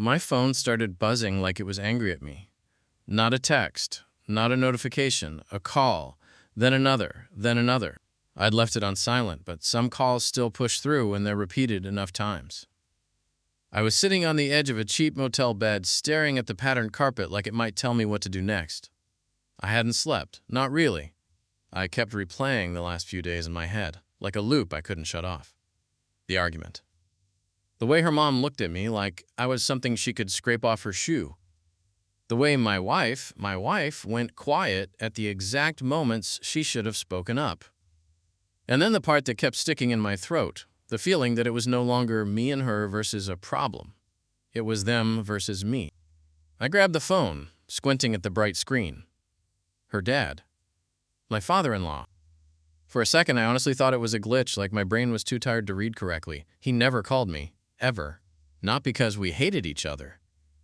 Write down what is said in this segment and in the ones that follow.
My phone started buzzing like it was angry at me. Not a text, not a notification, a call, then another, then another. I'd left it on silent, but some calls still push through when they're repeated enough times. I was sitting on the edge of a cheap motel bed, staring at the patterned carpet like it might tell me what to do next. I hadn't slept, not really. I kept replaying the last few days in my head, like a loop I couldn't shut off. The argument. The way her mom looked at me like I was something she could scrape off her shoe. The way my wife went quiet at the exact moments she should have spoken up. And then the part that kept sticking in my throat, the feeling that it was no longer me and her versus a problem. It was them versus me. I grabbed the phone, squinting at the bright screen. Her dad. My father-in-law. For a second, I honestly thought it was a glitch, like my brain was too tired to read correctly. He never called me, ever. Not because we hated each other.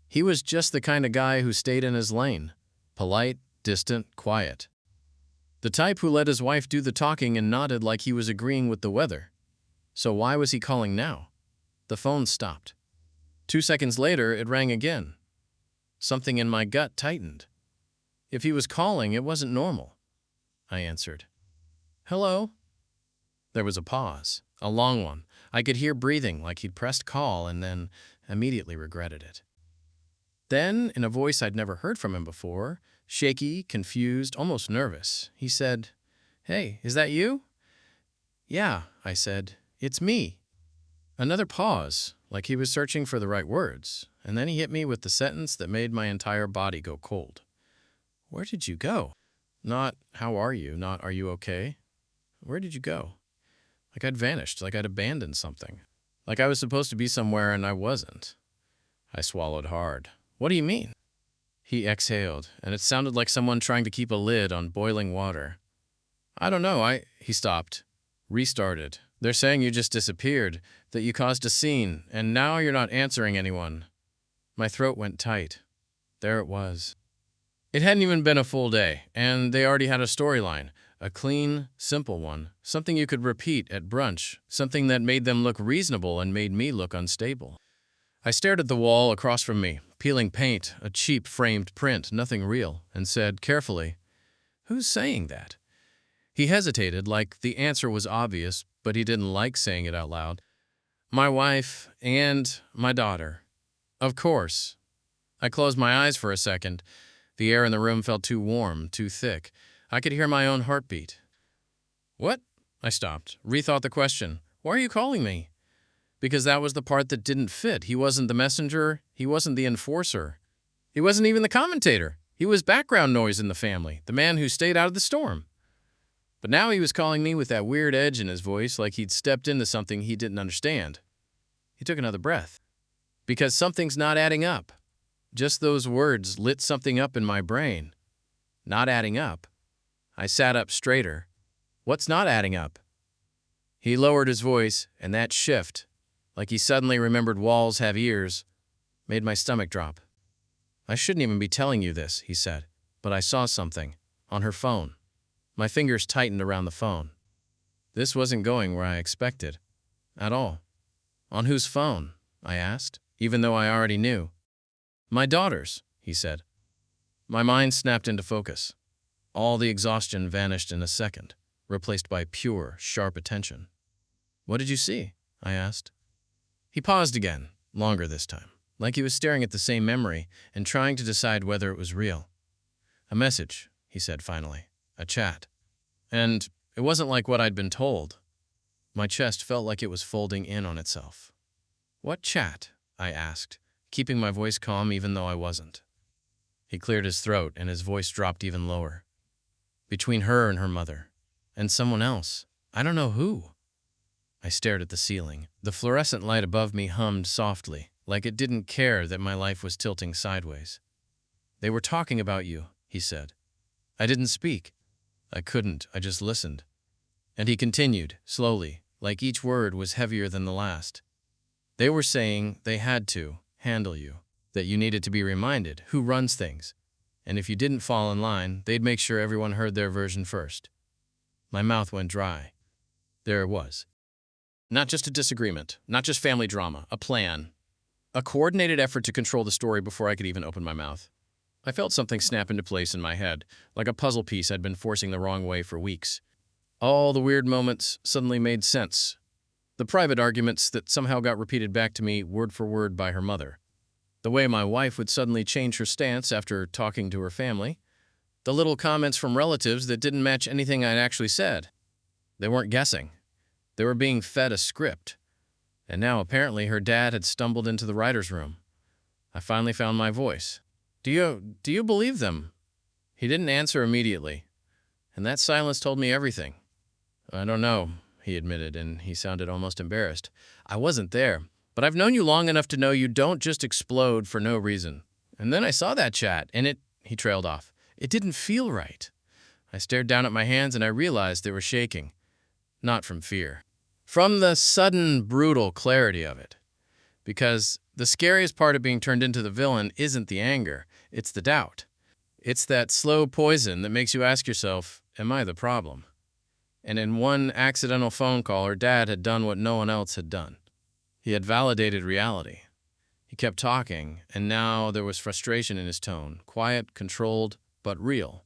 He was just the kind of guy who stayed in his lane. Polite, distant, quiet. The type who let his wife do the talking and nodded like he was agreeing with the weather. So why was he calling now? The phone stopped. 2 seconds later, it rang again. Something in my gut tightened. If he was calling, it wasn't normal. I answered. Hello? There was a pause, a long one. I could hear breathing like he'd pressed call and then immediately regretted it. Then, in a voice I'd never heard from him before, shaky, confused, almost nervous, he said, Hey, is that you? Yeah, I said, it's me. Another pause, like he was searching for the right words, and then he hit me with the sentence that made my entire body go cold. Where did you go? Not, how are you? Not, are you okay? Where did you go? Like I'd vanished, like I'd abandoned something. Like I was supposed to be somewhere and I wasn't. I swallowed hard. What do you mean? He exhaled, and it sounded like someone trying to keep a lid on boiling water. I don't know, He stopped. Restarted. They're saying you just disappeared, that you caused a scene, and now you're not answering anyone. My throat went tight. There it was. It hadn't even been a full day, and they already had a storyline. A clean, simple one. Something you could repeat at brunch. Something that made them look reasonable and made me look unstable. I stared at the wall across from me, peeling paint, a cheap framed print, nothing real, and said carefully, Who's saying that? He hesitated, like the answer was obvious, but he didn't like saying it out loud. My wife and my daughter. Of course. I closed my eyes for a second. The air in the room felt too warm, too thick. I could hear my own heartbeat. What? I stopped, rethought the question. Why are you calling me? Because that was the part that didn't fit. He wasn't the messenger. He wasn't the enforcer. He wasn't even the commentator. He was background noise in the family, the man who stayed out of the storm. But now he was calling me with that weird edge in his voice, like he'd stepped into something he didn't understand. He took another breath. Because something's not adding up. Just those words lit something up in my brain. Not adding up. I sat up straighter. What's not adding up? He lowered his voice, and that shift, like he suddenly remembered walls have ears, made my stomach drop. I shouldn't even be telling you this, he said, but I saw something. On her phone. My fingers tightened around the phone. This wasn't going where I expected. At all. On whose phone? I asked, even though I already knew. My daughter's, he said. My mind snapped into focus. All the exhaustion vanished in a second, replaced by pure, sharp attention. What did you see? I asked. He paused again, longer this time, like he was staring at the same memory and trying to decide whether it was real. A message, he said finally. A chat. And it wasn't like what I'd been told. My chest felt like it was folding in on itself. What chat? I asked, keeping my voice calm even though I wasn't. He cleared his throat and his voice dropped even lower. Between her and her mother. And someone else. I don't know who. I stared at the ceiling. The fluorescent light above me hummed softly, like it didn't care that my life was tilting sideways. They were talking about you, he said. I didn't speak. I couldn't, I just listened. And he continued, slowly, like each word was heavier than the last. They were saying they had to handle you, that you needed to be reminded who runs things, and if you didn't fall in line, they'd make sure everyone heard their version first. My mouth went dry. There it was. Not just a disagreement, not just family drama, a plan. A coordinated effort to control the story before I could even open my mouth. I felt something snap into place in my head, like a puzzle piece I'd been forcing the wrong way for weeks. All the weird moments suddenly made sense. The private arguments that somehow got repeated back to me word for word by her mother. The way my wife would suddenly change her stance after talking to her family. The little comments from relatives that didn't match anything I'd actually said. They weren't guessing. They were being fed a script. And now apparently her dad had stumbled into the writer's room. I finally found my voice. Do you believe them? He didn't answer immediately, and that silence told me everything. I don't know, he admitted, and he sounded almost embarrassed. I wasn't there, but I've known you long enough to know you don't just explode for no reason. And then I saw that chat, and he trailed off. It didn't feel right. I stared down at my hands, and I realized they were shaking. Not from fear. From the sudden, brutal clarity of it. Because the scariest part of being turned into the villain isn't the anger, it's the doubt. It's that slow poison that makes you ask yourself, am I the problem? And in one accidental phone call, her dad had done what no one else had done. He had validated reality. He kept talking, and now there was frustration in his tone, quiet, controlled, but real.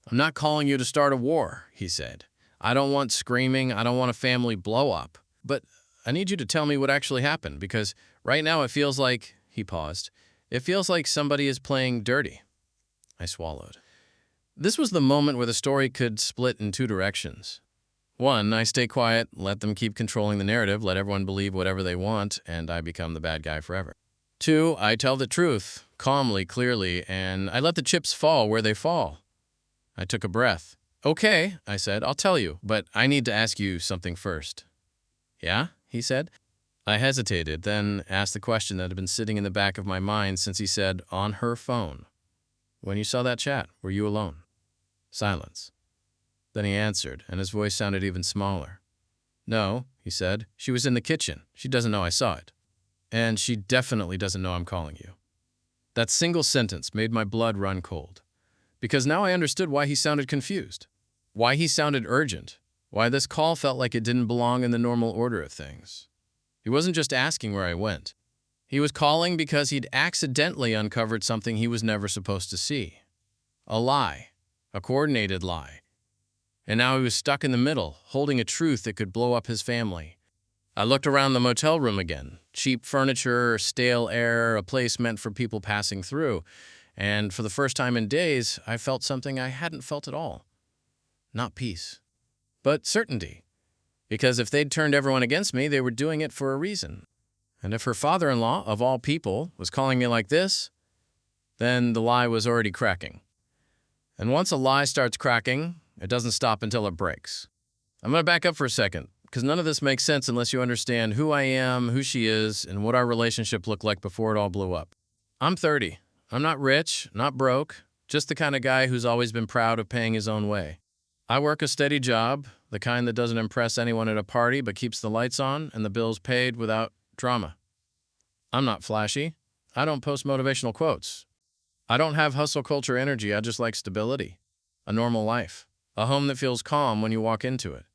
I'm not calling you to start a war, he said. I don't want screaming, I don't want a family blow-up. But I need you to tell me what actually happened, because right now it feels like, he paused, it feels like somebody is playing dirty. I swallowed. This was the moment where the story could split in two directions. One, I stay quiet, let them keep controlling the narrative, let everyone believe whatever they want, and I become the bad guy forever. Two, I tell the truth, calmly, clearly, and I let the chips fall where they fall. I took a breath. Okay, I said, I'll tell you, but I need to ask you something first. Yeah, he said. I hesitated, then asked the question that had been sitting in the back of my mind since he said, on her phone. When you saw that chat, were you alone? Silence. Then he answered, and his voice sounded even smaller. No, he said, she was in the kitchen. She doesn't know I saw it. And she definitely doesn't know I'm calling you. That single sentence made my blood run cold. Because now I understood why he sounded confused. Why he sounded urgent. Why this call felt like it didn't belong in the normal order of things. He wasn't just asking where I went. He was calling because he'd accidentally uncovered something he was never supposed to see. A lie. A coordinated lie. And now he was stuck in the middle, holding a truth that could blow up his family. I looked around the motel room again. Cheap furniture, stale air, a place meant for people passing through. And for the first time in days, I felt something I hadn't felt at all. Not peace, but certainty. Because if they'd turned everyone against me, they were doing it for a reason. And if her father-in-law, of all people, was calling me like this, then the lie was already cracking. And once a lie starts cracking, it doesn't stop until it breaks. I'm going to back up for a second, because none of this makes sense unless you understand who I am, who she is, and what our relationship looked like before it all blew up. I'm 30. I'm not rich, not broke, just the kind of guy who's always been proud of paying his own way. I work a steady job, the kind that doesn't impress anyone at a party but keeps the lights on and the bills paid without drama. I'm not flashy. I don't post motivational quotes. I don't have hustle culture energy, I just like stability. A normal life. A home that feels calm when you walk into it.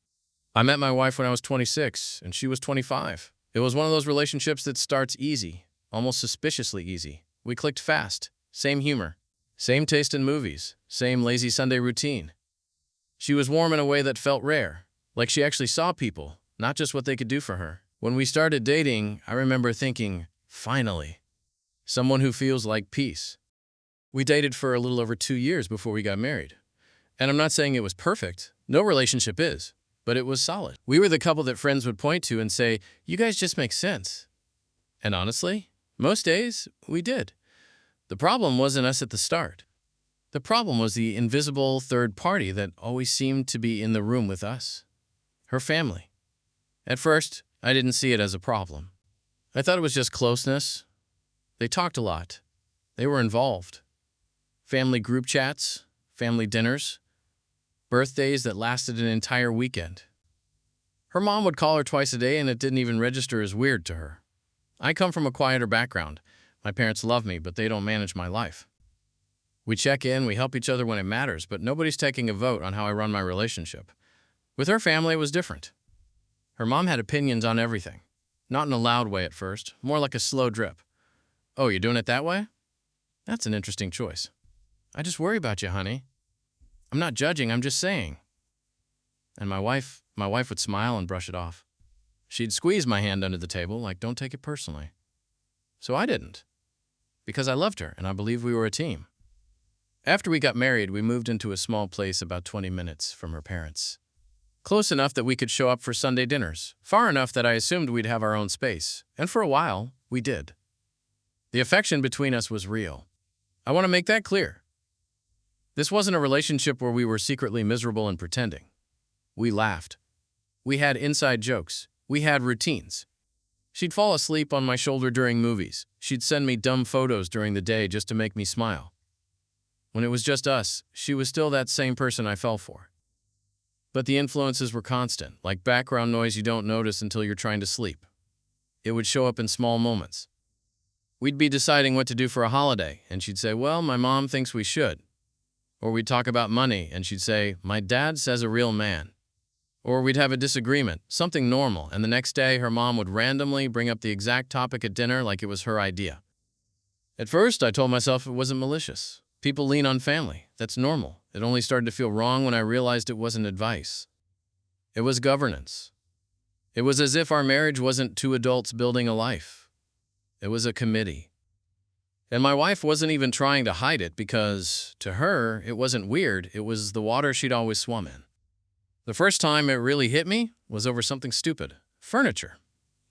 I met my wife when I was 26, and she was 25. It was one of those relationships that starts easy, almost suspiciously easy. We clicked fast. Same humor. Same taste in movies. Same lazy Sunday routine. She was warm in a way that felt rare, like she actually saw people, not just what they could do for her. When we started dating, I remember thinking, finally, someone who feels like peace. We dated for a little over 2 years before we got married. And I'm not saying it was perfect. No relationship is, but it was solid. We were the couple that friends would point to and say, you guys just make sense. And honestly, most days, we did. The problem wasn't us at the start. The problem was the invisible third party that always seemed to be in the room with us. Her family. At first, I didn't see it as a problem. I thought it was just closeness. They talked a lot. They were involved. Family group chats, family dinners, birthdays that lasted an entire weekend. Her mom would call her twice a day and it didn't even register as weird to her. I come from a quieter background. My parents love me, but they don't manage my life. We check in, we help each other when it matters, but nobody's taking a vote on how I run my relationship. With her family, it was different. Her mom had opinions on everything. Not in a loud way at first, more like a slow drip. Oh, you're doing it that way? That's an interesting choice. I just worry about you, honey. I'm not judging, I'm just saying. And my wife would smile and brush it off. She'd squeeze my hand under the table like, don't take it personally. So I didn't, because I loved her and I believed we were a team. After we got married, we moved into a small place about 20 minutes from her parents. Close enough that we could show up for Sunday dinners, far enough that I assumed we'd have our own space, and for a while, we did. The affection between us was real. I want to make that clear. This wasn't a relationship where we were secretly miserable and pretending. We laughed. We had inside jokes. We had routines. She'd fall asleep on my shoulder during movies. She'd send me dumb photos during the day just to make me smile. When it was just us, she was still that same person I fell for. But the influences were constant, like background noise you don't notice until you're trying to sleep. It would show up in small moments. We'd be deciding what to do for a holiday, and she'd say, well, my mom thinks we should. Or we'd talk about money, and she'd say, my dad says a real man. Or we'd have a disagreement, something normal, and the next day her mom would randomly bring up the exact topic at dinner like it was her idea. At first, I told myself it wasn't malicious. People lean on family. That's normal. It only started to feel wrong when I realized it wasn't advice. It was governance. It was as if our marriage wasn't two adults building a life. It was a committee. And my wife wasn't even trying to hide it because, to her, it wasn't weird. It was the water she'd always swum in. The first time it really hit me was over something stupid. Furniture.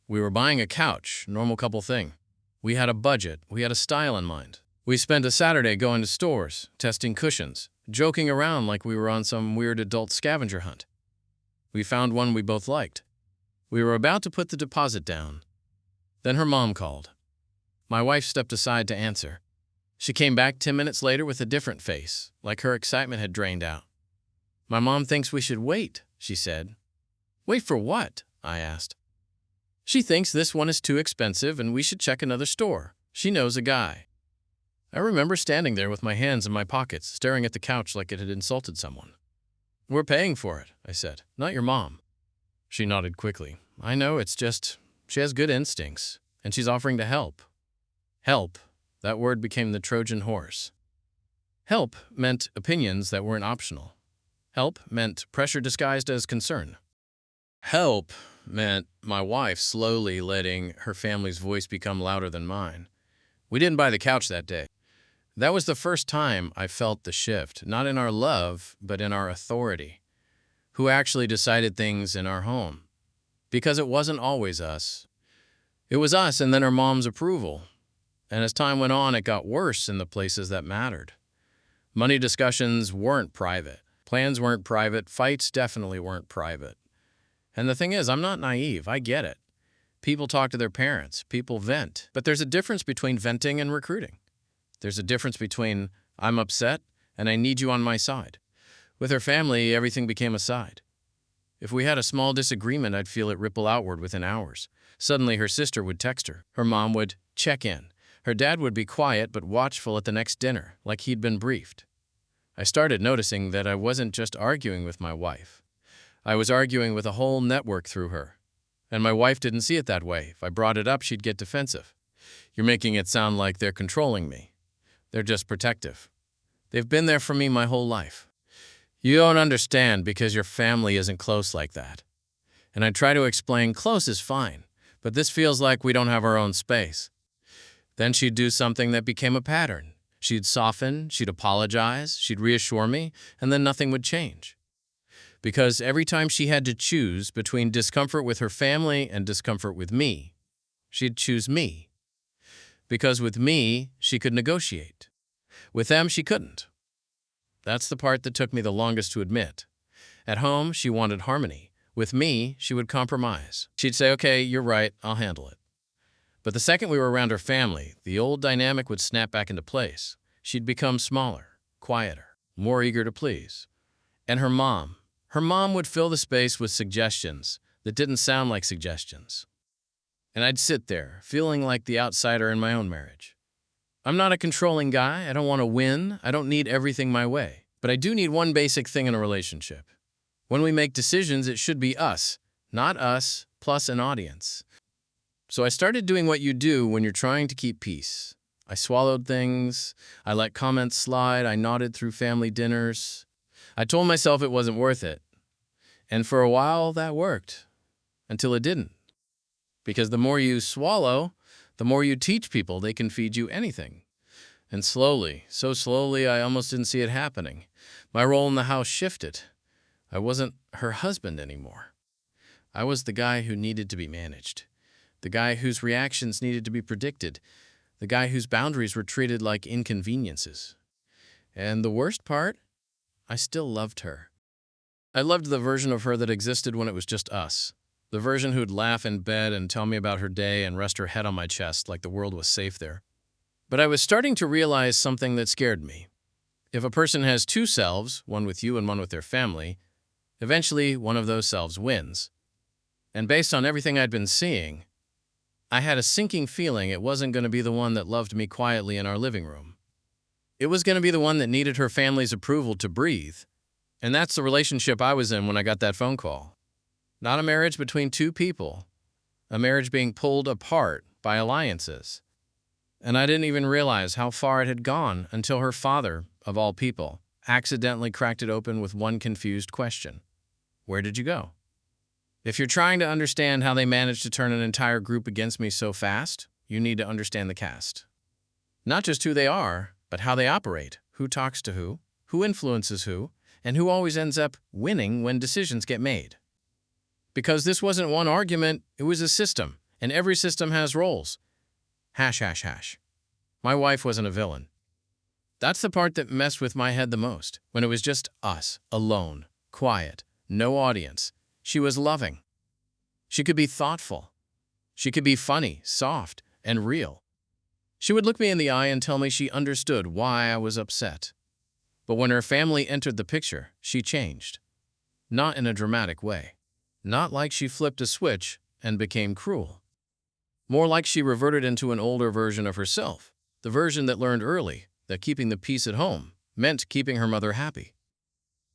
We were buying a couch, normal couple thing. We had a budget. We had a style in mind. We spent a Saturday going to stores, testing cushions, joking around like we were on some weird adult scavenger hunt. We found one we both liked. We were about to put the deposit down. Then her mom called. My wife stepped aside to answer. She came back 10 minutes later with a different face, like her excitement had drained out. My mom thinks we should wait, she said. Wait for what? I asked. She thinks this one is too expensive and we should check another store. She knows a guy. I remember standing there with my hands in my pockets, staring at the couch like it had insulted someone. We're paying for it, I said, not your mom. She nodded quickly. I know, it's just, she has good instincts, and she's offering to help. Help, that word became the Trojan horse. Help meant opinions that weren't optional. Help meant pressure disguised as concern. Help meant my wife slowly letting her family's voice become louder than mine. We didn't buy the couch that day. That was the first time I felt the shift, not in our love, but in our authority. Who actually decided things in our home? Because it wasn't always us. It was us and then our mom's approval. And as time went on, it got worse in the places that mattered. Money discussions weren't private. Plans weren't private. Fights definitely weren't private. And the thing is, I'm not naive. I get it. People talk to their parents. People vent. But there's a difference between venting and recruiting. There's a difference between, I'm upset and I need you on my side. With her family, everything became a side. If we had a small disagreement, I'd feel it ripple outward within hours. Suddenly, her sister would text her. Her mom would check in. Her dad would be quiet but watchful at the next dinner, like he'd been briefed. I started noticing that I wasn't just arguing with my wife. I was arguing with a whole network through her. And my wife didn't see it that way. If I brought it up, she'd get defensive. You're making it sound like they're controlling me. They're just protective. They've been there for me my whole life. You don't understand because your family isn't close like that. And I try to explain close is fine, but this feels like we don't have our own space. Then she'd do something that became a pattern. She'd soften, she'd apologize, she'd reassure me, and then nothing would change. Because every time she had to choose between discomfort with her family and discomfort with me, she'd choose me. Because with me, she could negotiate. With them, she couldn't. That's the part that took me the longest to admit. At home, she wanted harmony. With me, she would compromise. She'd say, okay, you're right, I'll handle it. But the second we were around her family, the old dynamic would snap back into place. She'd become smaller, quieter, more eager to please. And her mom would fill the space with suggestions that didn't sound like suggestions. And I'd sit there, feeling like the outsider in my own marriage. I'm not a controlling guy. I don't want to win. I don't need everything my way. But I do need one basic thing in a relationship. When we make decisions, it should be us, not us plus an audience. So I started doing what you do when you're trying to keep peace. I swallowed things. I let comments slide. I nodded through family dinners. I told myself it wasn't worth it. And for a while, that worked. Until it didn't. Because the more you swallow, the more you teach people they can feed you anything. And slowly, so slowly, I almost didn't see it happening. My role in the house shifted. I wasn't her husband anymore. I was the guy who needed to be managed. The guy whose reactions needed to be predicted. The guy whose boundaries were treated like inconveniences. And the worst part? I still loved her. I loved the version of her that existed when it was just us. The version who'd laugh in bed and tell me about her day and rest her head on my chest like the world was safe there. But I was starting to realize something that scared me. If a person has two selves, one with you and one with their family, eventually one of those selves wins. And based on everything I'd been seeing, I had a sinking feeling it wasn't going to be the one that loved me quietly in our living room. It was going to be the one that needed her family's approval to breathe. And that's the relationship I was in when I got that phone call. Not a marriage between two people, a marriage being pulled apart by alliances. And I didn't even realize how far it had gone until her father, of all people, accidentally cracked it open with one confused question. Where did you go? If you're trying to understand how they managed to turn an entire group against me so fast, you need to understand the cast. Not just who they are, but how they operate, who talks to who influences who, and who always ends up winning when decisions get made. Because this wasn't one argument, it was a system, and every system has roles. Hash, hash, hash. My wife wasn't a villain. That's the part that messed with my head the most, when it was just us, alone, quiet, no audience. She was loving. She could be thoughtful. She could be funny, soft, and real. She would look me in the eye and tell me she understood why I was upset. But when her family entered the picture, she changed. Not in a dramatic way. Not like she flipped a switch and became cruel. More like she reverted into an older version of herself, the version that learned early that keeping the peace at home meant keeping her mother happy.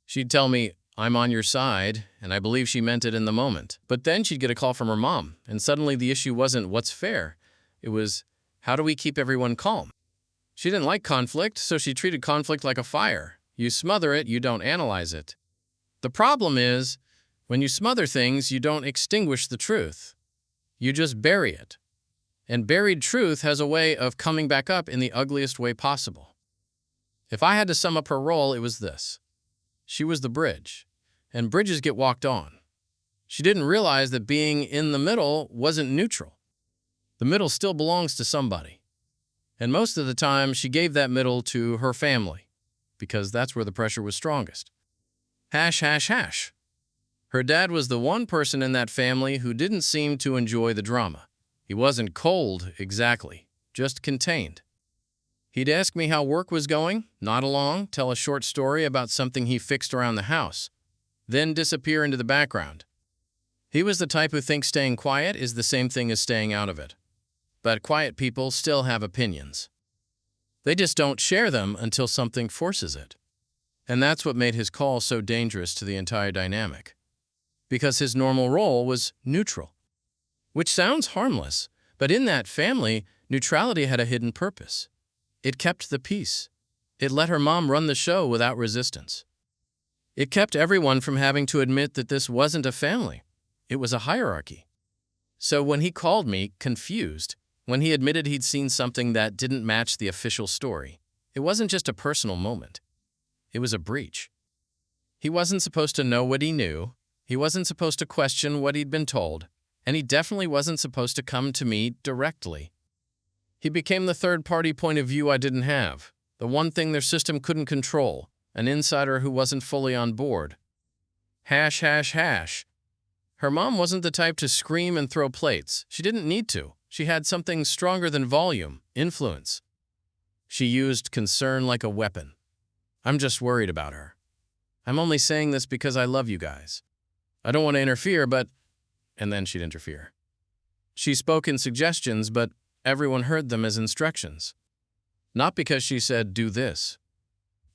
She'd tell me, "I'm on your side," and I believe she meant it in the moment. But then she'd get a call from her mom, and suddenly the issue wasn't what's fair. It was, how do we keep everyone calm? She didn't like conflict, so she treated conflict like a fire. You smother it, you don't analyze it. The problem is, when you smother things, you don't extinguish the truth. You just bury it. And buried truth has a way of coming back up in the ugliest way possible. If I had to sum up her role, it was this. She was the bridge, and bridges get walked on. She didn't realize that being in the middle wasn't neutral. The middle still belongs to somebody. And most of the time, she gave that middle to her family, because that's where the pressure was strongest. Hash, hash, hash. Her dad was the one person in that family who didn't seem to enjoy the drama. He wasn't cold, exactly, just contained. He'd ask me how work was going, nod along, tell a short story about something he fixed around the house, then disappear into the background. He was the type who thinks staying quiet is the same thing as staying out of it. But quiet people still have opinions. They just don't share them until something forces it. And that's what made his call so dangerous to the entire dynamic. Because his normal role was neutral. Which sounds harmless, but in that family, neutrality had a hidden purpose. It kept the peace. It let her mom run the show without resistance. It kept everyone from having to admit that this wasn't a family. It was a hierarchy. So when he called me, confused, when he admitted he'd seen something that didn't match the official story, it wasn't just a personal moment. It was a breach. He wasn't supposed to know what he knew. He wasn't supposed to question what he'd been told. And he definitely wasn't supposed to come to me directly. He became the third-party point of view I didn't have, the one thing their system couldn't control, an insider who wasn't fully on board. Hash, hash, hash. Her mom wasn't the type to scream and throw plates. She didn't need to. She had something stronger than volume, influence. She used concern like a weapon. I'm just worried about her. I'm only saying this because I love you guys. I don't want to interfere, but... And then she'd interfere. She spoke in suggestions, but everyone heard them as instructions. Not because she said, do this,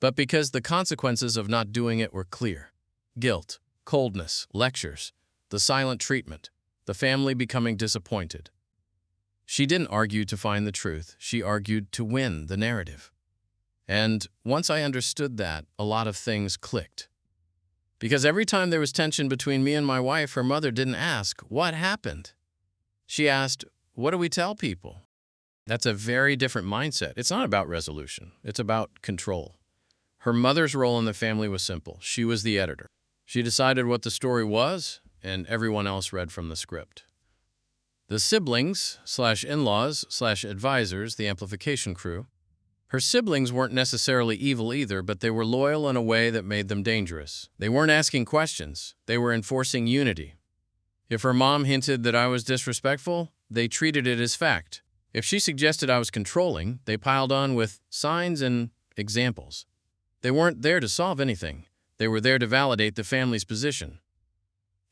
but because the consequences of not doing it were clear. Guilt, coldness, lectures, the silent treatment, the family becoming disappointed. She didn't argue to find the truth. She argued to win the narrative. And once I understood that, a lot of things clicked. Because every time there was tension between me and my wife, her mother didn't ask, "What happened?" She asked, "What do we tell people?" That's a very different mindset. It's not about resolution. It's about control. Her mother's role in the family was simple. She was the editor. She decided what the story was, and everyone else read from the script. The siblings/in-laws/advisors, the amplification crew, her siblings weren't necessarily evil either, but they were loyal in a way that made them dangerous. They weren't asking questions. They were enforcing unity. If her mom hinted that I was disrespectful, they treated it as fact. If she suggested I was controlling, they piled on with signs and examples. They weren't there to solve anything. They were there to validate the family's position.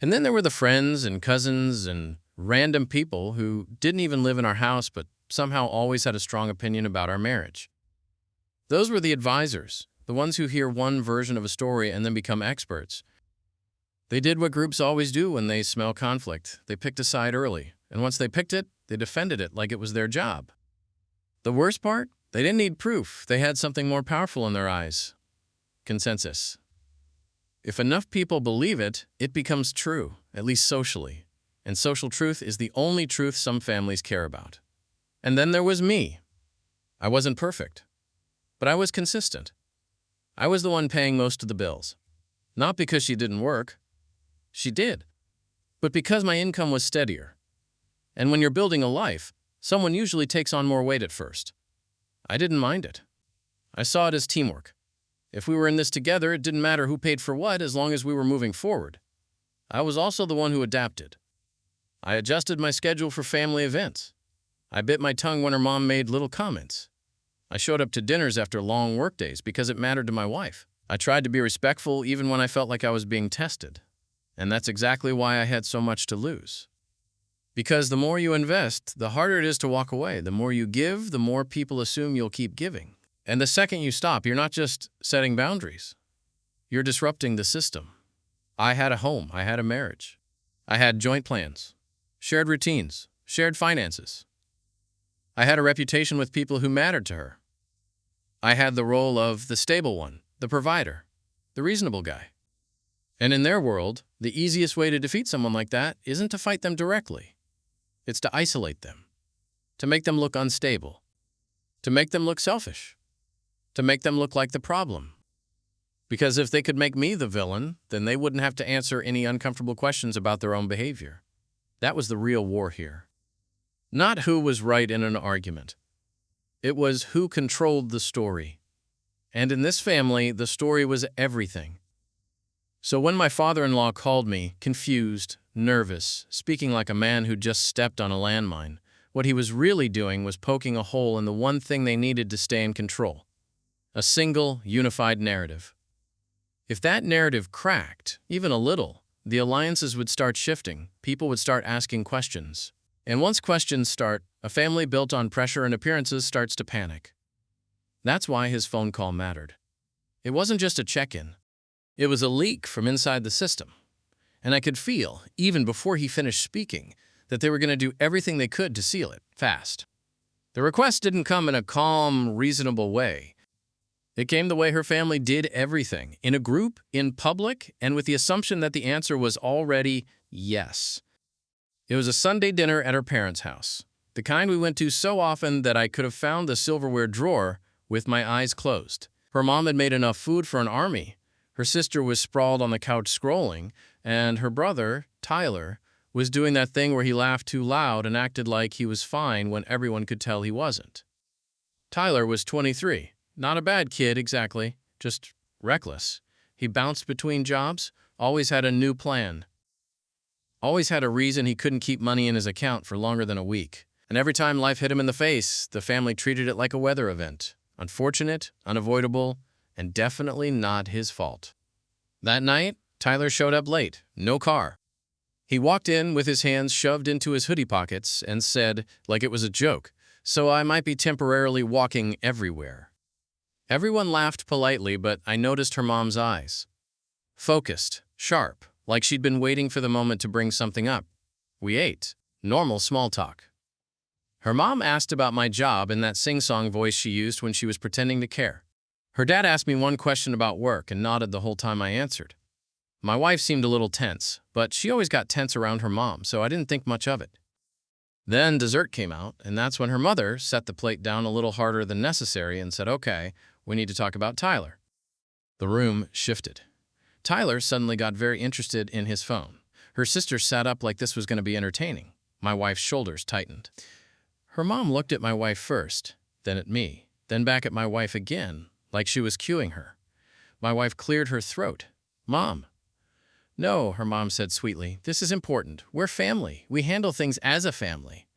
And then there were the friends and cousins and random people who didn't even live in our house but somehow always had a strong opinion about our marriage. Those were the advisors, the ones who hear one version of a story and then become experts. They did what groups always do when they smell conflict. They picked a side early, and once they picked it, they defended it like it was their job. The worst part? They didn't need proof. They had something more powerful in their eyes: consensus. If enough people believe it, it becomes true, at least socially. And social truth is the only truth some families care about. And then there was me. I wasn't perfect, but I was consistent. I was the one paying most of the bills. Not because she didn't work. She did. But because my income was steadier. And when you're building a life, someone usually takes on more weight at first. I didn't mind it. I saw it as teamwork. If we were in this together, it didn't matter who paid for what as long as we were moving forward. I was also the one who adapted. I adjusted my schedule for family events. I bit my tongue when her mom made little comments. I showed up to dinners after long workdays because it mattered to my wife. I tried to be respectful even when I felt like I was being tested. And that's exactly why I had so much to lose. Because the more you invest, the harder it is to walk away. The more you give, the more people assume you'll keep giving. And the second you stop, you're not just setting boundaries. You're disrupting the system. I had a home. I had a marriage. I had joint plans, shared routines, shared finances. I had a reputation with people who mattered to her. I had the role of the stable one, the provider, the reasonable guy. And in their world, the easiest way to defeat someone like that isn't to fight them directly. It's to isolate them, to make them look unstable, to make them look selfish, to make them look like the problem. Because if they could make me the villain, then they wouldn't have to answer any uncomfortable questions about their own behavior. That was the real war here. Not who was right in an argument. It was who controlled the story. And in this family, the story was everything. So when my father-in-law called me, confused, nervous, speaking like a man who just stepped on a landmine, what he was really doing was poking a hole in the one thing they needed to stay in control: a single, unified narrative. If that narrative cracked, even a little, the alliances would start shifting, people would start asking questions. And once questions start, a family built on pressure and appearances starts to panic. That's why his phone call mattered. It wasn't just a check-in. It was a leak from inside the system. And I could feel, even before he finished speaking, that they were going to do everything they could to seal it, fast. The request didn't come in a calm, reasonable way. It came the way her family did everything, in a group, in public, and with the assumption that the answer was already yes. It was a Sunday dinner at her parents' house, the kind we went to so often that I could have found the silverware drawer with my eyes closed. Her mom had made enough food for an army. Her sister was sprawled on the couch scrolling, and her brother, Tyler, was doing that thing where he laughed too loud and acted like he was fine when everyone could tell he wasn't. Tyler was 23. Not a bad kid, exactly, just reckless. He bounced between jobs, always had a new plan. Always had a reason he couldn't keep money in his account for longer than a week. And every time life hit him in the face, the family treated it like a weather event. Unfortunate, unavoidable, and definitely not his fault. That night, Tyler showed up late, no car. He walked in with his hands shoved into his hoodie pockets and said, like it was a joke, "So I might be temporarily walking everywhere." Everyone laughed politely, but I noticed her mom's eyes. Focused, sharp, like she'd been waiting for the moment to bring something up. We ate. Normal small talk. Her mom asked about my job in that sing-song voice she used when she was pretending to care. Her dad asked me one question about work and nodded the whole time I answered. My wife seemed a little tense, but she always got tense around her mom, so I didn't think much of it. Then dessert came out, and that's when her mother set the plate down a little harder than necessary and said, "Okay, we need to talk about Tyler." The room shifted. Tyler suddenly got very interested in his phone. Her sister sat up like this was going to be entertaining. My wife's shoulders tightened. Her mom looked at my wife first, then at me, then back at my wife again, like she was cueing her. My wife cleared her throat. "Mom." "No," her mom said sweetly. "This is important. We're family. We handle things as a family."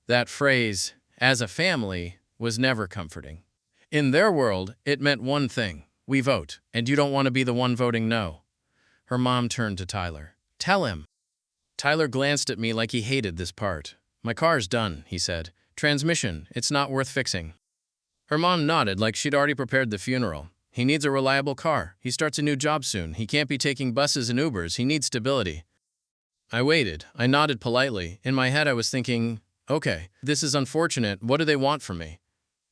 That phrase, "as a family," was never comforting. In their world, it meant one thing. We vote, and you don't want to be the one voting no. Her mom turned to Tyler. "Tell him." Tyler glanced at me like he hated this part. "My car's done," he said. "Transmission, it's not worth fixing." Her mom nodded like she'd already prepared the funeral. "He needs a reliable car. He starts a new job soon. He can't be taking buses and Ubers. He needs stability." I waited. I nodded politely. In my head, I was thinking, okay, this is unfortunate. What do they want from me?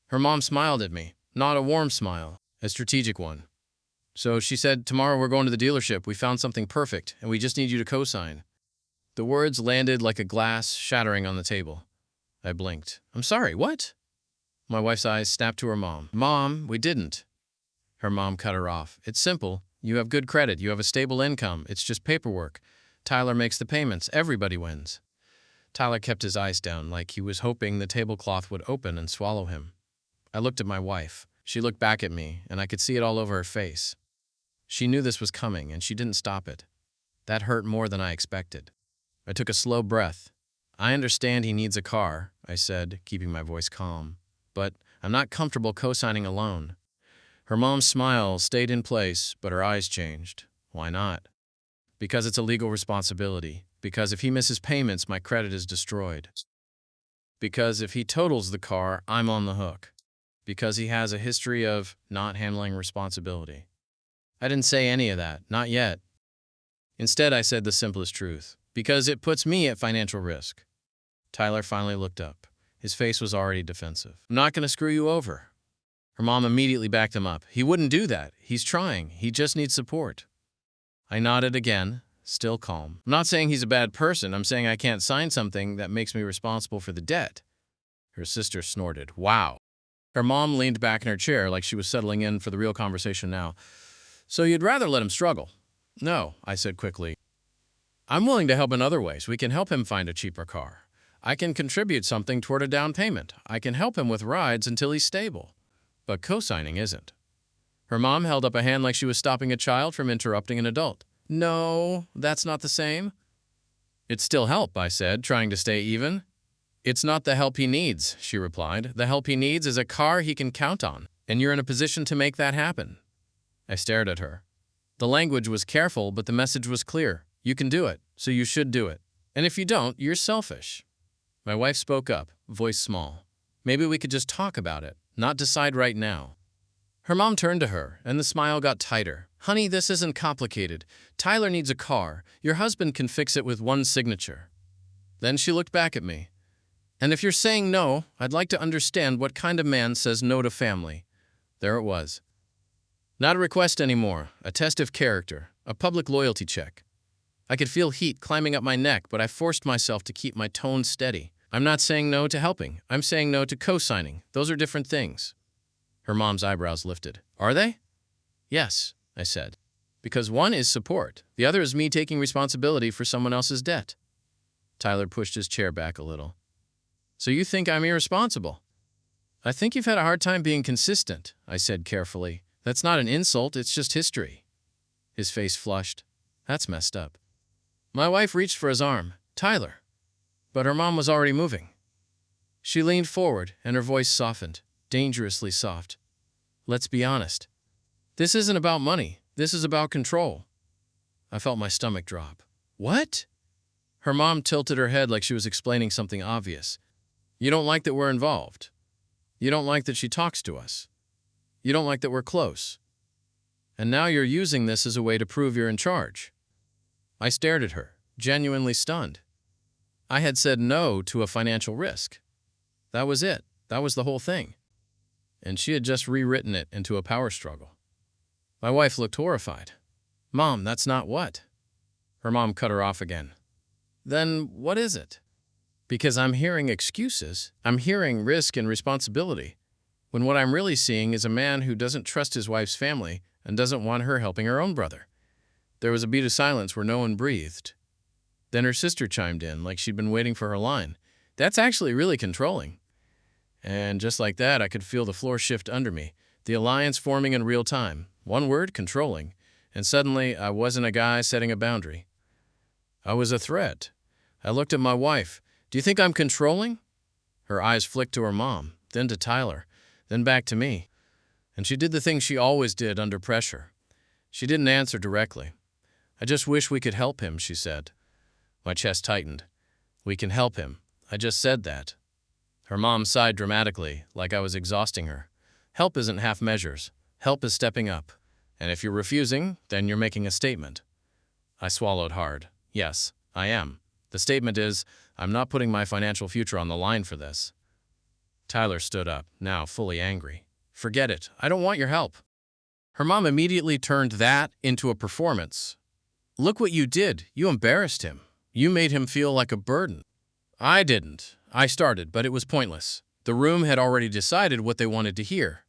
Her mom smiled at me. Not a warm smile, a strategic one. So she said, "Tomorrow we're going to the dealership. We found something perfect, and we just need you to co-sign." The words landed like a glass shattering on the table. I blinked. "I'm sorry, what?" My wife's eyes snapped to her mom. "Mom, we didn't." Her mom cut her off. "It's simple. You have good credit. You have a stable income. It's just paperwork. Tyler makes the payments. Everybody wins." Tyler kept his eyes down like he was hoping the tablecloth would open and swallow him. I looked at my wife. She looked back at me, and I could see it all over her face. She knew this was coming, and she didn't stop it. That hurt more than I expected. I took a slow breath. "I understand he needs a car," I said, keeping my voice calm. "But I'm not comfortable co-signing alone." Her mom's smile stayed in place, but her eyes changed. "Why not?" "Because it's a legal responsibility. Because if he misses payments, my credit is destroyed. Because if he totals the car, I'm on the hook. Because he has a history of not handling responsibility." I didn't say any of that, not yet. Instead, I said the simplest truth. Because it puts me at financial risk. Tyler finally looked up. His face was already defensive. "I'm not going to screw you over." Her mom immediately backed him up. "He wouldn't do that. He's trying. He just needs support." I nodded again, still calm. "I'm not saying he's a bad person. I'm saying I can't sign something that makes me responsible for the debt." Her sister snorted. "Wow." Her mom leaned back in her chair like she was settling in for the real conversation now. "So you'd rather let him struggle?" "No," I said quickly. "I'm willing to help in other ways. We can help him find a cheaper car. I can contribute something toward a down payment. I can help him with rides until he's stable. But co-signing isn't." Her mom held up a hand like she was stopping a child from interrupting an adult. "No, that's not the same." "It's still help," I said, trying to stay even. "It's not the help he needs," she replied. "The help he needs is a car he can count on, and you're in a position to make that happen." I stared at her. The language was careful, but the message was clear. You can do it, so you should do it. And if you don't, you're selfish. My wife spoke up, voice small. "Maybe we could just talk about it, not decide right now." Her mom turned to her, and the smile got tighter. "Honey, this isn't complicated. Tyler needs a car. Your husband can fix it with one signature." Then she looked back at me. "And if you're saying no, I'd like to understand what kind of man says no to family." There it was. Not a request anymore, a test of character, a public loyalty check. I could feel heat climbing up my neck, but I forced myself to keep my tone steady. "I'm not saying no to helping. I'm saying no to co-signing. Those are different things." Her mom's eyebrows lifted. "Are they?" "Yes," I said. "Because one is support. The other is me taking responsibility for someone else's debt." Tyler pushed his chair back a little. "So you think I'm irresponsible?" "I think you've had a hard time being consistent," I said carefully. "That's not an insult, it's just history." His face flushed. "That's messed up." My wife reached for his arm. "Tyler." But her mom was already moving. She leaned forward, and her voice softened, dangerously soft. "Let's be honest. This isn't about money. This is about control." I felt my stomach drop. "What?" Her mom tilted her head like she was explaining something obvious. "You don't like that we're involved. You don't like that she talks to us. You don't like that we're close. And now you're using this as a way to prove you're in charge." I stared at her, genuinely stunned. I had said no to a financial risk. That was it. That was the whole thing. And she had just rewritten it into a power struggle. My wife looked horrified. Mom, that's not what. Her mom cut her off again. Then what is it? Because I'm hearing excuses. I'm hearing risk and responsibility, when what I'm really seeing is a man who doesn't trust his wife's family and doesn't want her helping her own brother. There was a beat of silence where no one breathed. Then her sister chimed in, like she'd been waiting for her line. That's actually really controlling. And just like that, I could feel the floor shift under me, the alliance forming in real time. One word, controlling. And suddenly, I wasn't a guy setting a boundary. I was a threat. I looked at my wife. Do you think I'm controlling? Her eyes flicked to her mom, then to Tyler, then back to me. And she did the thing she always did under pressure. She didn't answer directly. I just wish we could help him, she said. My chest tightened. We can help him. I just said that. Her mom sighed dramatically, like I was exhausting her. Help isn't half measures. Help is stepping up. And if you're refusing, then you're making a statement. I swallowed hard. Yes, I am. The statement is, I'm not putting my financial future on the line for this. Tyler stood up, now fully angry. Forget it. I don't want your help. Her mom immediately turned that into a performance. Look what you did. You embarrassed him. You made him feel like a burden. I didn't. I started, but it was pointless. The room had already decided what they wanted to hear.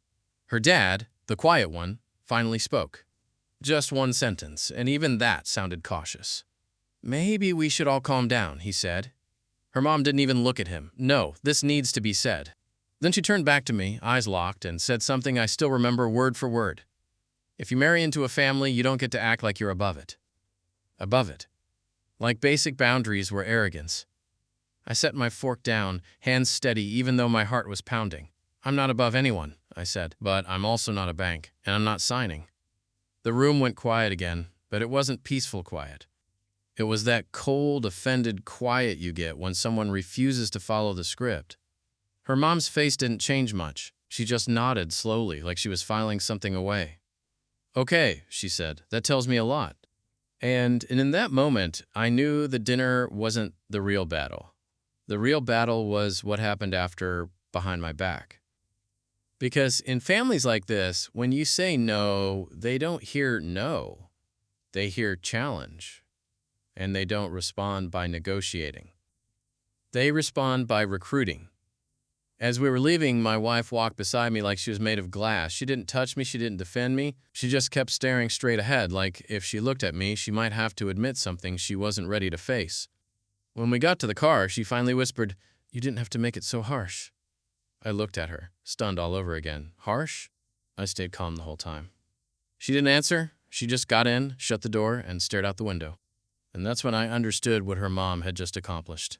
Her dad, the quiet one, finally spoke. Just one sentence, and even that sounded cautious. Maybe we should all calm down, he said. Her mom didn't even look at him. No, this needs to be said. Then she turned back to me, eyes locked, and said something I still remember word for word. If you marry into a family, you don't get to act like you're above it. Above it. Like basic boundaries were arrogance. I set my fork down, hands steady even though my heart was pounding. I'm not above anyone, I said, but I'm also not a bank, and I'm not signing. The room went quiet again, but it wasn't peaceful quiet. It was that cold, offended quiet you get when someone refuses to follow the script. Her mom's face didn't change much. She just nodded slowly, like she was filing something away. Okay, she said, that tells me a lot. And in that moment, I knew the dinner wasn't the real battle. The real battle was what happened after, behind my back. Because in families like this, when you say no, they don't hear no. They hear challenge. And they don't respond by negotiating. They respond by recruiting. As we were leaving, my wife walked beside me like she was made of glass. She didn't touch me, she didn't defend me. She just kept staring straight ahead, like if she looked at me, she might have to admit something she wasn't ready to face. When we got to the car, she finally whispered, "You didn't have to make it so harsh." I looked at her, stunned all over again. Harsh? I stayed calm the whole time. She didn't answer. She just got in, shut the door, and stared out the window. And that's when I understood what her mom had just accomplished.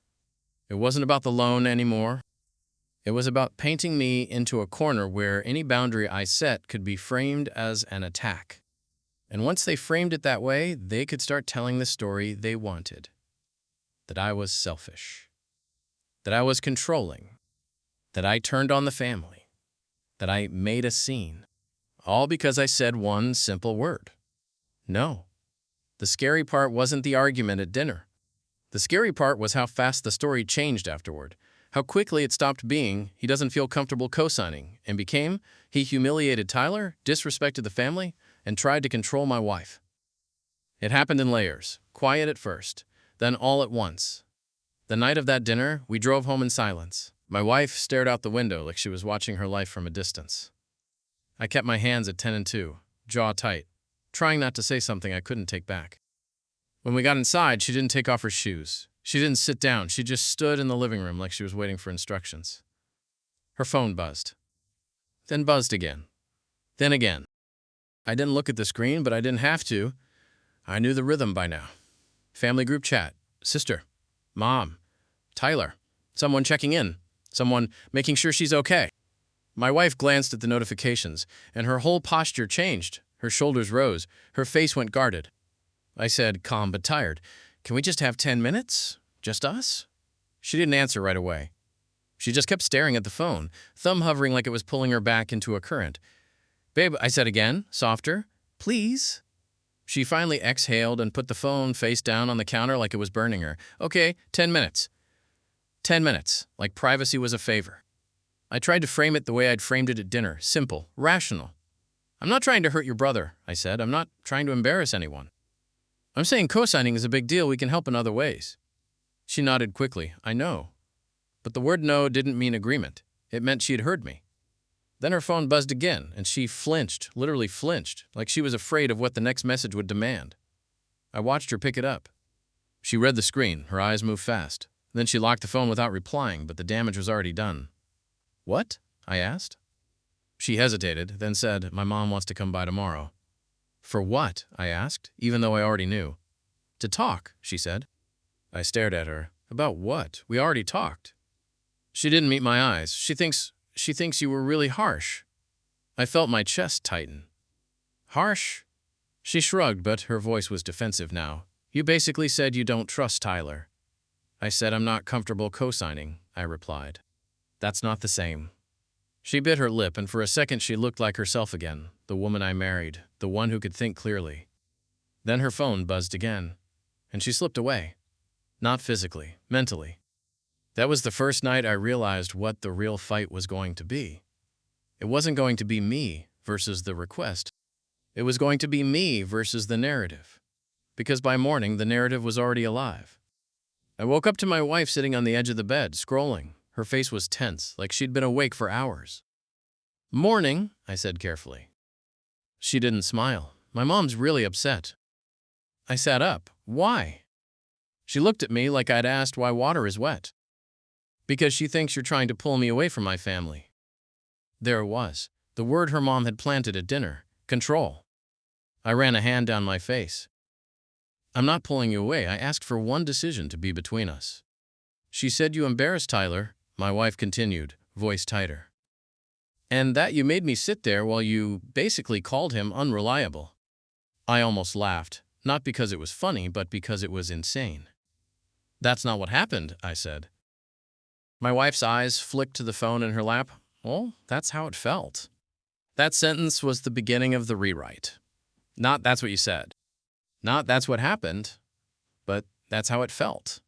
It wasn't about the loan anymore. It was about painting me into a corner where any boundary I set could be framed as an attack. And once they framed it that way, they could start telling the story they wanted. That I was selfish. That I was controlling. That I turned on the family. That I made a scene. All because I said one simple word. No. The scary part wasn't the argument at dinner. The scary part was how fast the story changed afterward. How quickly it stopped being, he doesn't feel comfortable co-signing, and became, he humiliated Tyler, disrespected the family, and tried to control my wife. It happened in layers, quiet at first, then all at once. The night of that dinner, we drove home in silence. My wife stared out the window like she was watching her life from a distance. I kept my hands at 10 and 2, jaw tight, trying not to say something I couldn't take back. When we got inside, she didn't take off her shoes. She didn't sit down. She just stood in the living room like she was waiting for instructions. Her phone buzzed. Then buzzed again. Then again. I didn't look at the screen, but I didn't have to. I knew the rhythm by now. Family group chat. Sister. Mom. Tyler. Someone checking in. Someone making sure she's okay. My wife glanced at the notifications, and her whole posture changed. Her shoulders rose. Her face went guarded. I said, calm but tired, "Can we just have 10 minutes? Just us?" She didn't answer right away. She just kept staring at the phone, thumb hovering like it was pulling her back into a current. "Babe," I said again, softer, "please." She finally exhaled and put the phone face down on the counter like it was burning her. "Okay, 10 minutes. 10 minutes, like privacy was a favor. I tried to frame it the way I'd framed it at dinner. Simple, rational. I'm not trying to hurt your brother, I said. I'm not trying to embarrass anyone. I'm saying co-signing is a big deal. We can help in other ways. She nodded quickly. I know. But the word no didn't mean agreement. It meant she'd heard me. Then her phone buzzed again, and she flinched, literally flinched, like she was afraid of what the next message would demand. I watched her pick it up. She read the screen. Her eyes moved fast. Then she locked the phone without replying, but the damage was already done. What? I asked. She hesitated, then said, My mom wants to come by tomorrow. For what? I asked, even though I already knew. To talk, she said. I stared at her. About what? We already talked. She didn't meet my eyes. She thinks you were really harsh. I felt my chest tighten. Harsh? She shrugged, but her voice was defensive now. You basically said you don't trust Tyler. I said I'm not comfortable co-signing, I replied. That's not the same. She bit her lip, and for a second she looked like herself again, the woman I married, the one who could think clearly. Then her phone buzzed again, and she slipped away. Not physically, mentally. That was the first night I realized what the real fight was going to be. It wasn't going to be me versus the request. It was going to be me versus the narrative. Because by morning, the narrative was already alive. I woke up to my wife sitting on the edge of the bed, scrolling. Her face was tense, like she'd been awake for hours. Morning, I said carefully. She didn't smile. My mom's really upset. I sat up. Why? She looked at me like I'd asked why water is wet. Because she thinks you're trying to pull me away from my family. There it was, the word her mom had planted at dinner. Control. I ran a hand down my face. I'm not pulling you away. I asked for one decision to be between us. She said you embarrassed Tyler, my wife continued, voice tighter. And that you made me sit there while you basically called him unreliable. I almost laughed, not because it was funny, but because it was insane. That's not what happened, I said. My wife's eyes flicked to the phone in her lap. Well, that's how it felt. That sentence was the beginning of the rewrite. Not that's what you said. Not that's what happened, but that's how it felt.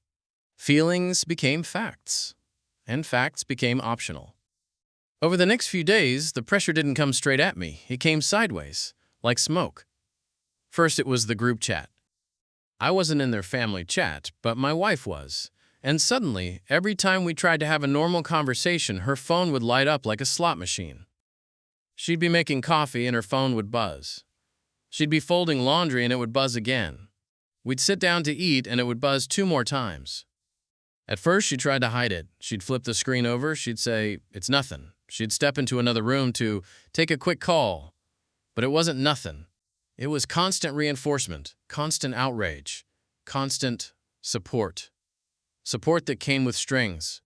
Feelings became facts, and facts became optional. Over the next few days, the pressure didn't come straight at me. It came sideways, like smoke. First, it was the group chat. I wasn't in their family chat, but my wife was. And suddenly, every time we tried to have a normal conversation, her phone would light up like a slot machine. She'd be making coffee and her phone would buzz. She'd be folding laundry and it would buzz again. We'd sit down to eat and it would buzz 2 more times. At first, she tried to hide it. She'd flip the screen over. She'd say, it's nothing. She'd step into another room to take a quick call. But it wasn't nothing. It was constant reinforcement, constant outrage, constant support. Support that came with strings.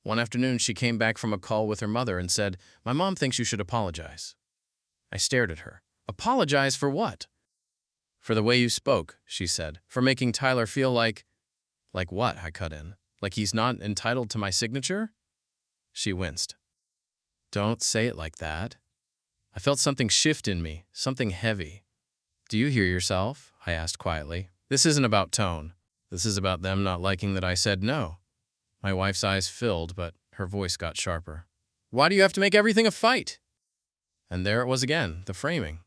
One afternoon, she came back from a call with her mother and said, My mom thinks you should apologize. I stared at her. Apologize for what? For the way you spoke, she said. For making Tyler feel like what? I cut in. Like he's not entitled to my signature? She winced. Don't say it like that. I felt something shift in me, something heavy. Do you hear yourself? I asked quietly. This isn't about tone. This is about them not liking that I said no. My wife's eyes filled, but her voice got sharper. Why do you have to make everything a fight? And there it was again, the framing.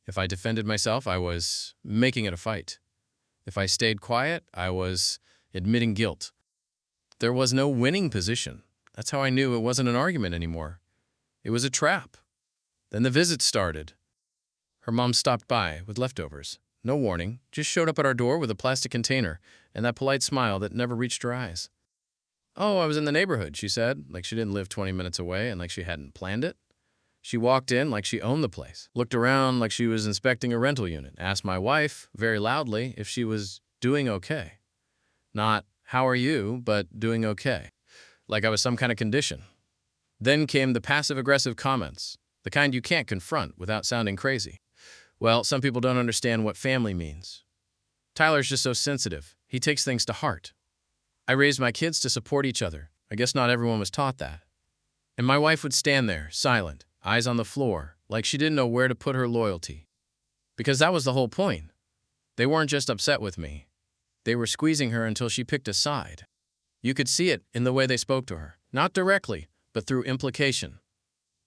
If I defended myself, I was making it a fight. If I stayed quiet, I was admitting guilt. There was no winning position. That's how I knew it wasn't an argument anymore. It was a trap. Then the visit started. Her mom stopped by with leftovers. No warning, just showed up at our door with a plastic container and that polite smile that never reached her eyes. Oh, I was in the neighborhood, she said, like she didn't live 20 minutes away and like she hadn't planned it. She walked in like she owned the place, looked around like she was inspecting a rental unit, asked my wife, very loudly, if she was doing okay. Not, how are you, but doing okay. Like I was some kind of condition. Then came the passive-aggressive comments, the kind you can't confront without sounding crazy. Well, some people don't understand what family means. Tyler's just so sensitive. He takes things to heart. I raised my kids to support each other. I guess not everyone was taught that. And my wife would stand there, silent, eyes on the floor, like she didn't know where to put her loyalty. Because that was the whole point. They weren't just upset with me. They were squeezing her until she picked a side. You could see it in the way they spoke to her. Not directly, but through implication.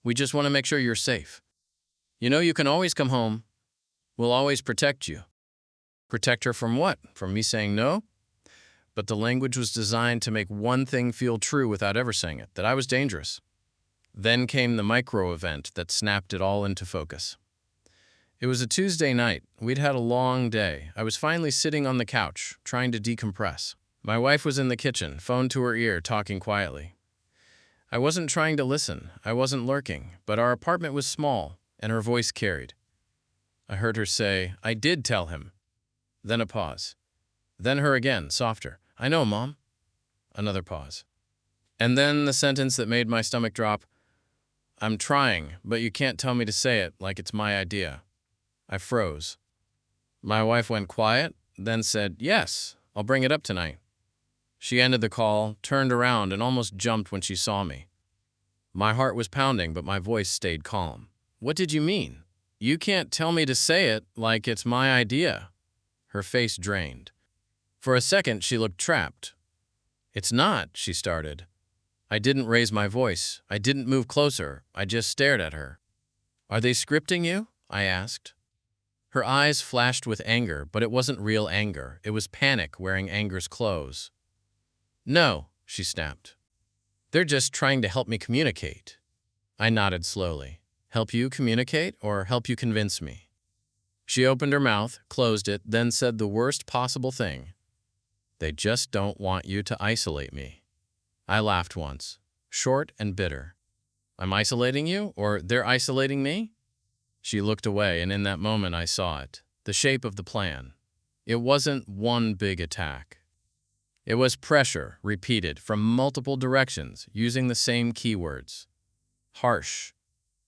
We just want to make sure you're safe. You know you can always come home. We'll always protect you. Protect her from what? From me saying no? But the language was designed to make one thing feel true without ever saying it, that I was dangerous. Then came the micro-event that snapped it all into focus. It was a Tuesday night. We'd had a long day. I was finally sitting on the couch, trying to decompress. My wife was in the kitchen, phone to her ear, talking quietly. I wasn't trying to listen. I wasn't lurking, but our apartment was small, and her voice carried. I heard her say, "I did tell him." Then a pause. Then her again, softer. "I know, Mom." Another pause. And then the sentence that made my stomach drop. "I'm trying, but you can't tell me to say it like it's my idea." I froze. My wife went quiet, then said, "Yes, I'll bring it up tonight." She ended the call, turned around, and almost jumped when she saw me. My heart was pounding, but my voice stayed calm. "What did you mean? You can't tell me to say it like it's my idea." Her face drained. For a second, she looked trapped. "It's not," she started. I didn't raise my voice. I didn't move closer. I just stared at her. "Are they scripting you?" I asked. Her eyes flashed with anger, but it wasn't real anger. It was panic wearing anger's clothes. "No," she snapped. "They're just trying to help me communicate." I nodded slowly. "Help you communicate or help you convince me?" She opened her mouth, closed it, then said the worst possible thing. "They just don't want you to isolate me." I laughed once, short and bitter. "I'm isolating you, or they're isolating me?" She looked away, and in that moment I saw it, the shape of the plan. It wasn't one big attack. It was pressure, repeated from multiple directions, using the same keywords. Harsh,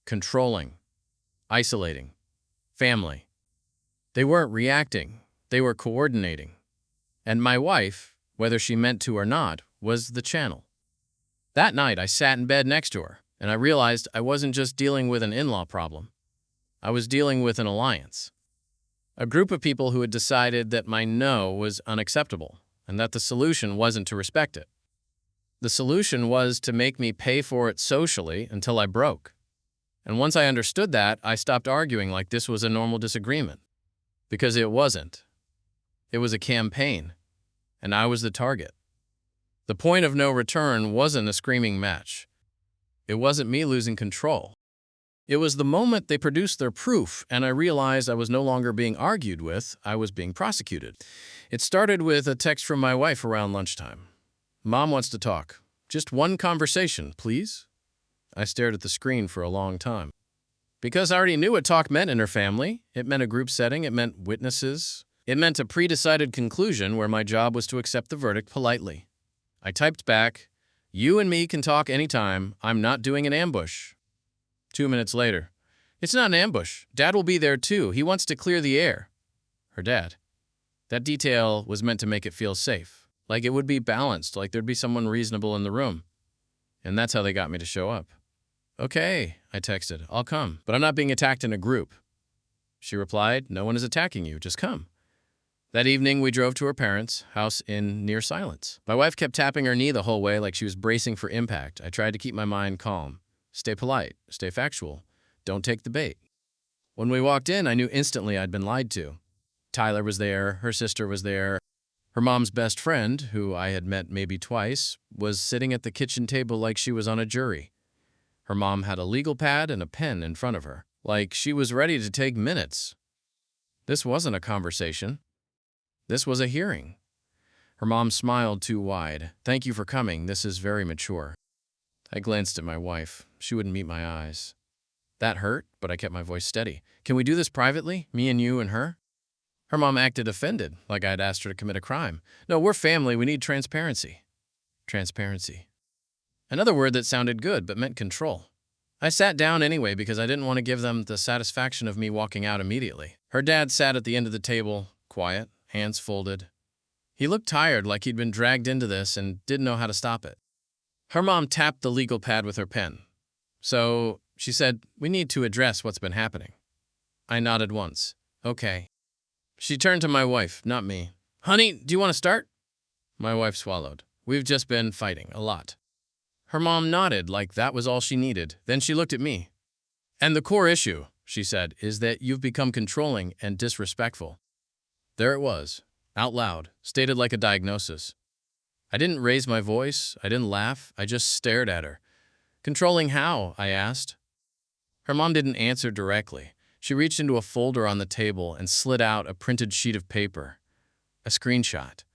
controlling, isolating, family. They weren't reacting, they were coordinating. And my wife, whether she meant to or not, was the channel. That night I sat in bed next to her, and I realized I wasn't just dealing with an in-law problem. I was dealing with an alliance. A group of people who had decided that my no was unacceptable, and that the solution wasn't to respect it. The solution was to make me pay for it socially until I broke. And once I understood that, I stopped arguing like this was a normal disagreement. Because it wasn't. It was a campaign, and I was the target. The point of no return wasn't a screaming match. It wasn't me losing control. It was the moment they produced their proof, and I realized I was no longer being argued with, I was being prosecuted. It started with a text from my wife around lunchtime. "Mom wants to talk. Just one conversation, please?" I stared at the screen for a long time. Because I already knew what talk meant in her family. It meant a group setting, it meant witnesses. It meant a pre-decided conclusion where my job was to accept the verdict politely. I typed back, "You and me can talk anytime. I'm not doing an ambush." 2 minutes later, "It's not an ambush. Dad will be there too. He wants to clear the air." Her dad. That detail was meant to make it feel safe. Like it would be balanced, like there'd be someone reasonable in the room. And that's how they got me to show up. "Okay," I texted, "I'll come, but I'm not being attacked in a group." She replied, "No one is attacking you. Just come." That evening, we drove to her parents' house in near silence. My wife kept tapping her knee the whole way like she was bracing for impact. I tried to keep my mind calm. Stay polite. Stay factual. Don't take the bait. When we walked in, I knew instantly I'd been lied to. Tyler was there. Her sister was there. Her mom's best friend, who I had met maybe twice, was sitting at the kitchen table like she was on a jury. Her mom had a legal pad and a pen in front of her, like she was ready to take minutes. This wasn't a conversation. This was a hearing. Her mom smiled too wide. "Thank you for coming. This is very mature." I glanced at my wife. She wouldn't meet my eyes. That hurt, but I kept my voice steady. "Can we do this privately? Me and you and her?" Her mom acted offended, like I had asked her to commit a crime. "No, we're family. We need transparency." Transparency. Another word that sounded good, but meant control. I sat down anyway because I didn't want to give them the satisfaction of me walking out immediately. Her dad sat at the end of the table, quiet, hands folded. He looked tired, like he'd been dragged into this and didn't know how to stop it. Her mom tapped the legal pad with her pen. "So," she said, "we need to address what's been happening." I nodded once. "Okay." She turned to my wife, not me. "Honey, do you want to start?" My wife swallowed. "We've just been fighting, a lot." Her mom nodded like that was all she needed. Then she looked at me. "And the core issue," she said, "is that you've become controlling and disrespectful." There it was, out loud, stated like a diagnosis. I didn't raise my voice, I didn't laugh, I just stared at her. "Controlling how?" I asked. Her mom didn't answer directly. She reached into a folder on the table and slid out a printed sheet of paper, a screenshot.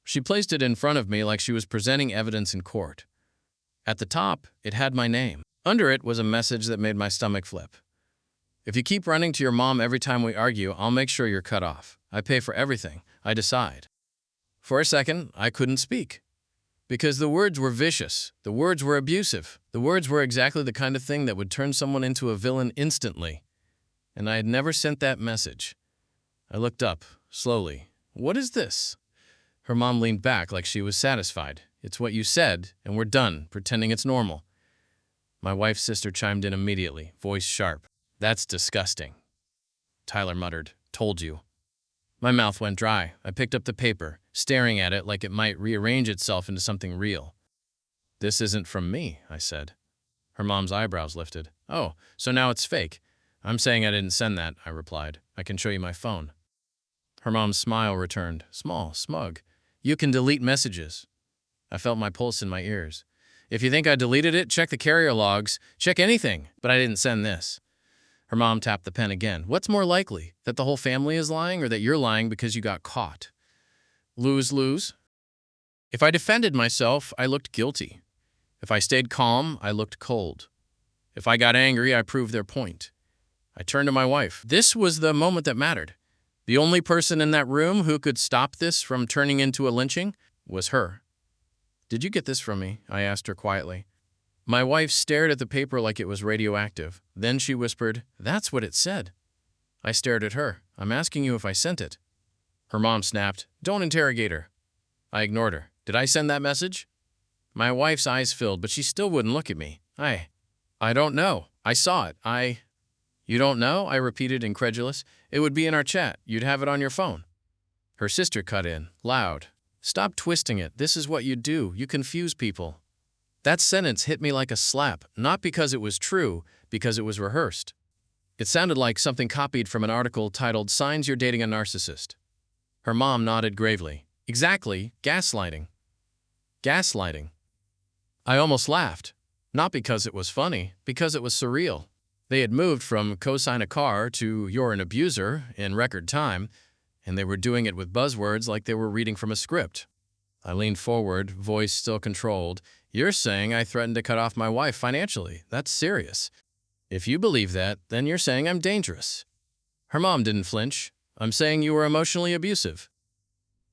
She placed it in front of me like she was presenting evidence in court. At the top, it had my name. Under it was a message that made my stomach flip. "If you keep running to your mom every time we argue, I'll make sure you're cut off. I pay for everything. I decide." For a second, I couldn't speak. Because the words were vicious, the words were abusive, the words were exactly the kind of thing that would turn someone into a villain instantly. And I had never sent that message. I looked up, slowly. "What is this?" Her mom leaned back like she was satisfied. "It's what you said, and we're done, pretending it's normal." My wife's sister chimed in immediately, voice sharp. "That's disgusting." Tyler muttered, "Told you." My mouth went dry. I picked up the paper, staring at it like it might rearrange itself into something real. "This isn't from me," I said. Her mom's eyebrows lifted. "Oh, so now it's fake." "I'm saying I didn't send that," I replied. "I can show you my phone." Her mom's smile returned, small, smug. "You can delete messages." I felt my pulse in my ears. "If you think I deleted it, check the carrier logs. Check anything. But I didn't send this." Her mom tapped the pen again. "What's more likely, that the whole family is lying or that you're lying because you got caught?" Lose-lose. If I defended myself, I looked guilty. If I stayed calm, I looked cold. If I got angry, I proved their point. I turned to my wife. This was the moment that mattered. The only person in that room who could stop this from turning into a lynching was her. "Did you get this from me?" I asked her quietly. My wife stared at the paper like it was radioactive. Then she whispered, "That's what it said." I stared at her. "I'm asking you if I sent it." Her mom snapped, "Don't interrogate her." I ignored her. "Did I send that message?" My wife's eyes filled, but she still wouldn't look at me. I don't know. I saw it. You don't know?" I repeated, incredulous. "It would be in our chat. You'd have it on your phone." Her sister cut in, loud. "Stop twisting it. This is what you do. You confuse people." That sentence hit me like a slap, not because it was true, because it was rehearsed. It sounded like something copied from an article titled "Signs You're Dating a Narcissist." Her mom nodded gravely. "Exactly, gaslighting." Gaslighting. I almost laughed. Not because it was funny, because it was surreal. They had moved from "cosign a car" to "you're an abuser" in record time, and they were doing it with buzzwords like they were reading from a script. I leaned forward, voice still controlled. "You're saying I threatened to cut off my wife financially. That's serious. If you believe that, then you're saying I'm dangerous." Her mom didn't flinch. "I'm saying you were emotionally abusive."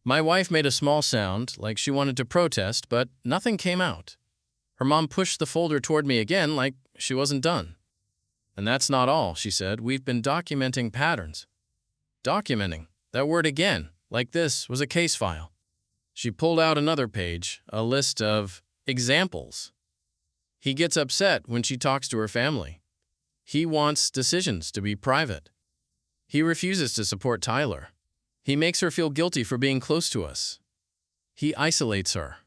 My wife made a small sound, like she wanted to protest, but nothing came out. Her mom pushed the folder toward me again, like she wasn't done. "And that's not all," she said. "We've been documenting patterns." Documenting. That word again, like this was a case file. She pulled out another page, a list of examples. He gets upset when she talks to her family. He wants decisions to be private. He refuses to support Tyler. He makes her feel guilty for being close to us. He isolates her.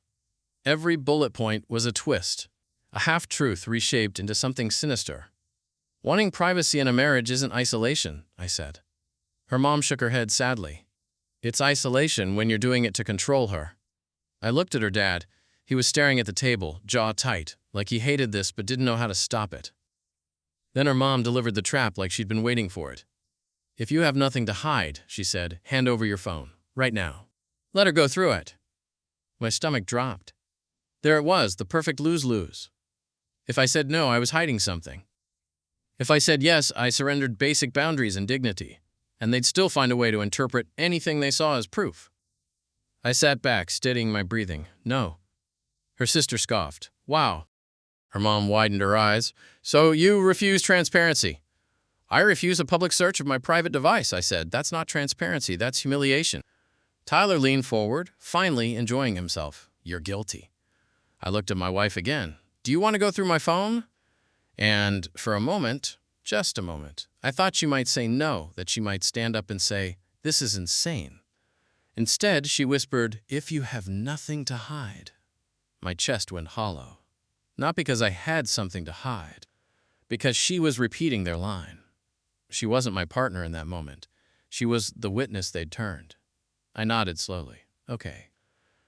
Every bullet point was a twist, a half-truth reshaped into something sinister. "Wanting privacy in a marriage isn't isolation," I said. Her mom shook her head sadly. "It's isolation when you're doing it to control her." I looked at her dad. He was staring at the table, jaw tight, like he hated this but didn't know how to stop it. Then her mom delivered the trap like she'd been waiting for it. "If you have nothing to hide," she said, "hand over your phone, right now. Let her go through it." My stomach dropped. There it was, the perfect lose-lose. If I said no, I was hiding something. If I said yes, I surrendered basic boundaries and dignity, and they'd still find a way to interpret anything they saw as proof. I sat back, steadying my breathing. "No." Her sister scoffed. "Wow." Her mom widened her eyes. "So you refuse transparency?" "I refuse a public search of my private device," I said. "That's not transparency, that's humiliation." Tyler leaned forward, finally enjoying himself. "You're guilty." I looked at my wife again. "Do you want to go through my phone?" And for a moment, just a moment, I thought she might say no, that she might stand up and say, "This is insane." Instead, she whispered, "If you have nothing to hide." My chest went hollow. Not because I had something to hide, because she was repeating their line. She wasn't my partner in that moment. She was the witness they'd turned. I nodded slowly. Okay.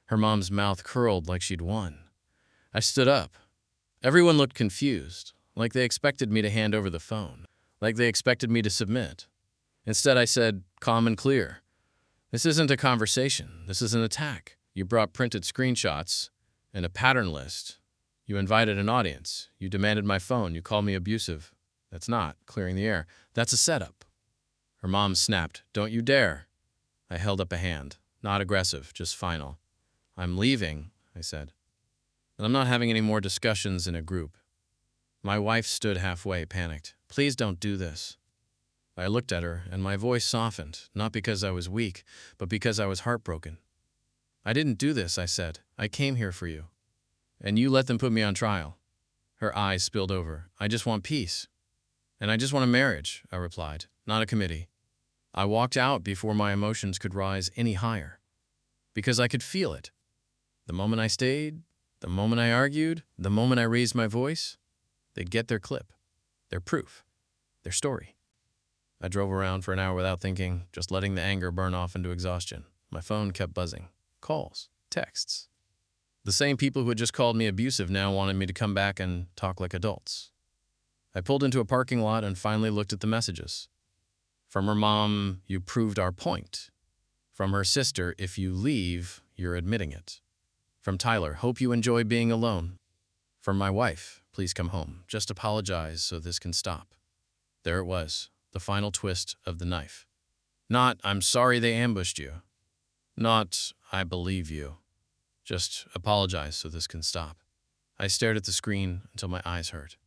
Her mom's mouth curled like she'd won. I stood up. Everyone looked confused, like they expected me to hand over the phone, like they expected me to submit. Instead, I said, calm and clear, "This isn't a conversation. This is an attack. You brought printed screenshots and a pattern list. You invited an audience. You demanded my phone. You called me abusive. That's not clearing the air. That's a setup." Her mom snapped, "Don't you dare." I held up a hand. Not aggressive, just final. "I'm leaving," I said. "And I'm not having any more discussions in a group." My wife stood halfway, panicked. "Please don't do this." I looked at her, and my voice softened, not because I was weak, but because I was heartbroken. "I didn't do this," I said. "I came here for you. And you let them put me on trial." Her eyes spilled over. "I just want peace. And I just want a marriage," I replied, "not a committee." I walked out before my emotions could rise any higher, because I could feel it. The moment I stayed, the moment I argued, the moment I raised my voice, they'd get their clip, their proof, their story. I drove around for an hour without thinking, just letting the anger burn off into exhaustion. My phone kept buzzing. Calls, texts. The same people who had just called me abusive now wanted me to come back and talk like adults. I pulled into a parking lot and finally looked at the messages. From her mom, "You proved our point." From her sister, "If you leave, you're admitting it." From Tyler, "Hope you enjoy being alone." From my wife, "Please come home. Just apologize so this can stop." There it was, the final twist of the knife. Not, "I'm sorry they ambushed you." Not, "I believe you." Just, "Apologize so this can stop." I stared at the screen until my eyes hurt.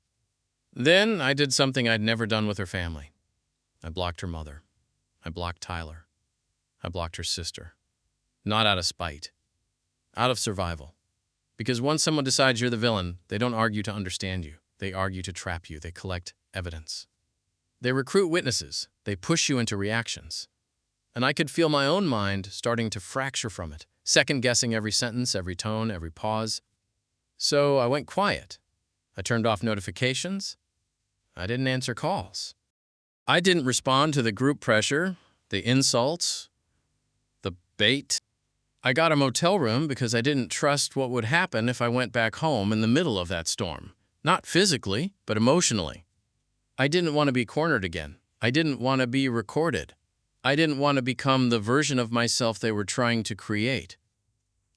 Then I did something I'd never done with her family. I blocked her mother. I blocked Tyler. I blocked her sister. Not out of spite. Out of survival. Because once someone decides you're the villain, they don't argue to understand you. They argue to trap you. They collect evidence. They recruit witnesses. They push you into reactions. And I could feel my own mind starting to fracture from it, second-guessing every sentence, every tone, every pause. So I went quiet. I turned off notifications. I didn't answer calls. I didn't respond to the group pressure, the insults, the bait. I got a motel room because I didn't trust what would happen if I went back home in the middle of that storm. Not physically, but emotionally. I didn't want to be cornered again. I didn't want to be recorded. I didn't want to become the version of myself they were trying to create.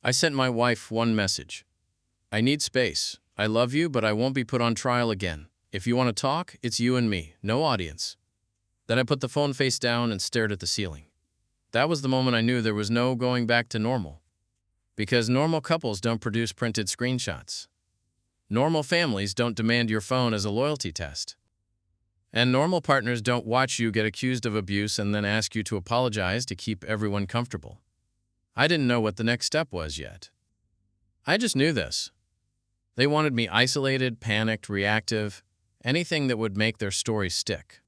I sent my wife one message. "I need space. I love you, but I won't be put on trial again. If you want to talk, it's you and me, no audience." Then I put the phone face down and stared at the ceiling. That was the moment I knew there was no going back to normal. Because normal couples don't produce printed screenshots. Normal families don't demand your phone as a loyalty test. And normal partners don't watch you get accused of abuse and then ask you to apologize to keep everyone comfortable. I didn't know what the next step was yet. I just knew this. They wanted me isolated, panicked, reactive, anything that would make their story stick.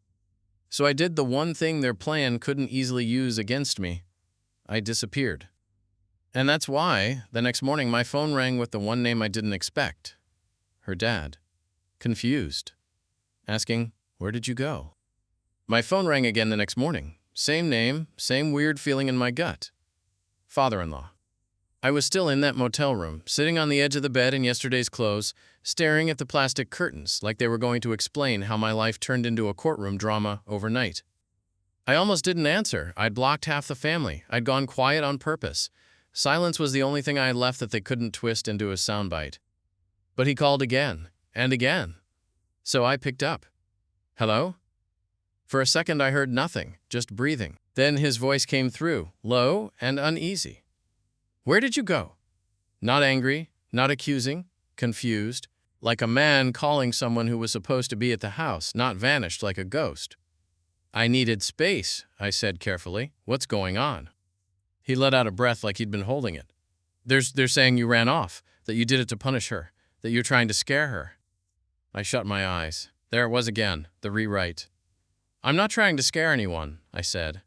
So I did the one thing their plan couldn't easily use against me. I disappeared. And that's why, the next morning, my phone rang with the one name I didn't expect. Her dad. Confused. Asking, "Where did you go?" My phone rang again the next morning. Same name, same weird feeling in my gut. Father-in-law. I was still in that motel room, sitting on the edge of the bed in yesterday's clothes, staring at the plastic curtains like they were going to explain how my life turned into a courtroom drama overnight. I almost didn't answer. I'd blocked half the family. I'd gone quiet on purpose. Silence was the only thing I had left that they couldn't twist into a soundbite. But he called again, and again. So I picked up. "Hello?" For a second I heard nothing, just breathing. Then his voice came through, low and uneasy. "Where did you go?" Not angry, not accusing, confused, like a man calling someone who was supposed to be at the house, not vanished like a ghost. "I needed space," I said carefully. "What's going on?" He let out a breath like he'd been holding it. They're saying you ran off, that you did it to punish her, that you're trying to scare her." I shut my eyes. There it was again, the rewrite. "I'm not trying to scare anyone," I said.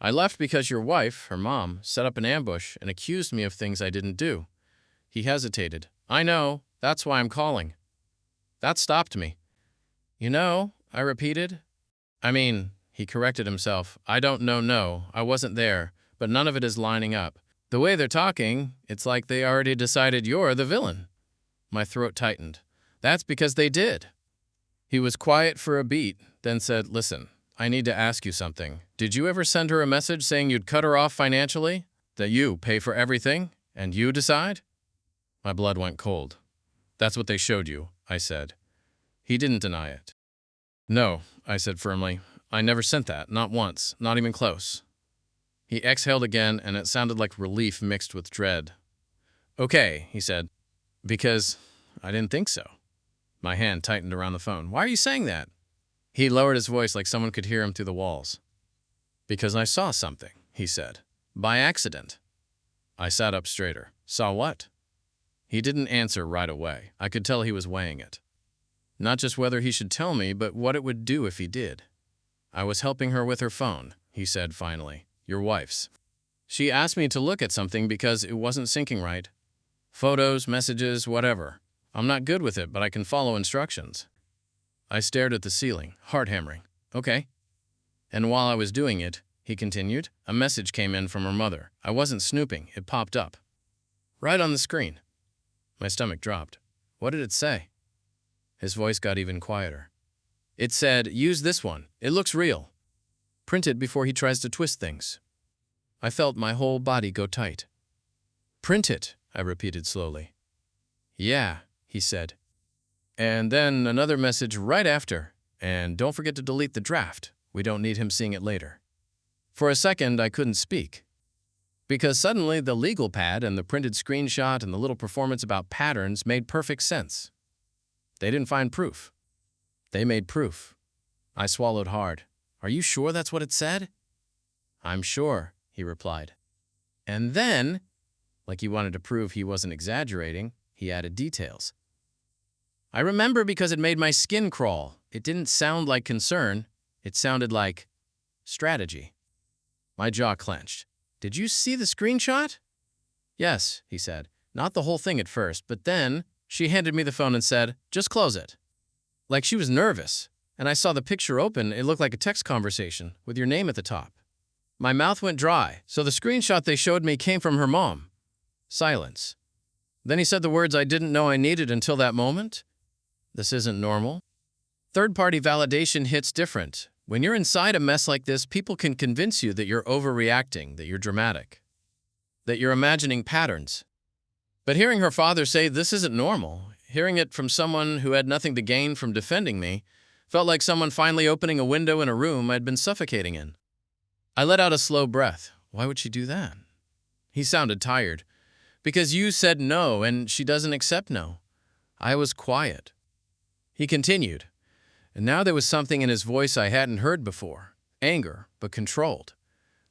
"I left because your wife, her mom, set up an ambush and accused me of things I didn't do." He hesitated. "I know, That's why I'm calling. That stopped me. You know, I repeated. I mean, he corrected himself. I don't know, no, I wasn't there, but none of it is lining up. The way they're talking, it's like they already decided you're the villain. My throat tightened. That's because they did. He was quiet for a beat, then said, listen, I need to ask you something. Did you ever send her a message saying you'd cut her off financially? That you pay for everything, and you decide? My blood went cold. That's what they showed you, I said. He didn't deny it. No, I said firmly. I never sent that, not once, not even close. He exhaled again, and it sounded like relief mixed with dread. Okay, he said, because I didn't think so. My hand tightened around the phone. Why are you saying that? He lowered his voice like someone could hear him through the walls. Because I saw something, he said. By accident. I sat up straighter. Saw what? He didn't answer right away. I could tell he was weighing it. Not just whether he should tell me, but what it would do if he did. I was helping her with her phone, he said finally. Your wife's. She asked me to look at something because it wasn't syncing right. Photos, messages, whatever. I'm not good with it, but I can follow instructions. I stared at the ceiling, heart hammering. Okay. And while I was doing it, he continued, a message came in from her mother. I wasn't snooping. It popped up. Right on the screen. My stomach dropped. What did it say? His voice got even quieter. It said, use this one. It looks real. Print it before he tries to twist things. I felt my whole body go tight. Print it, I repeated slowly. Yeah, he said. And then another message right after. And don't forget to delete the draft. We don't need him seeing it later. For a second, I couldn't speak. Because suddenly the legal pad and the printed screenshot and the little performance about patterns made perfect sense. They didn't find proof. They made proof. I swallowed hard. Are you sure that's what it said? I'm sure, he replied. And then, like he wanted to prove he wasn't exaggerating, he added details. I remember because it made my skin crawl. It didn't sound like concern. It sounded like strategy. My jaw clenched. Did you see the screenshot? Yes, he said. Not the whole thing at first, but then she handed me the phone and said, just close it. Like she was nervous. And I saw the picture open. It looked like a text conversation with your name at the top. My mouth went dry, so the screenshot they showed me came from her mom. Silence. Then he said the words I didn't know I needed until that moment. This isn't normal. Third-party validation hits different. When you're inside a mess like this, people can convince you that you're overreacting, that you're dramatic, that you're imagining patterns. But hearing her father say this isn't normal, hearing it from someone who had nothing to gain from defending me, felt like someone finally opening a window in a room I'd been suffocating in. I let out a slow breath. Why would she do that? He sounded tired. Because you said no, and she doesn't accept no. I was quiet. He continued. And now there was something in his voice I hadn't heard before. Anger, but controlled.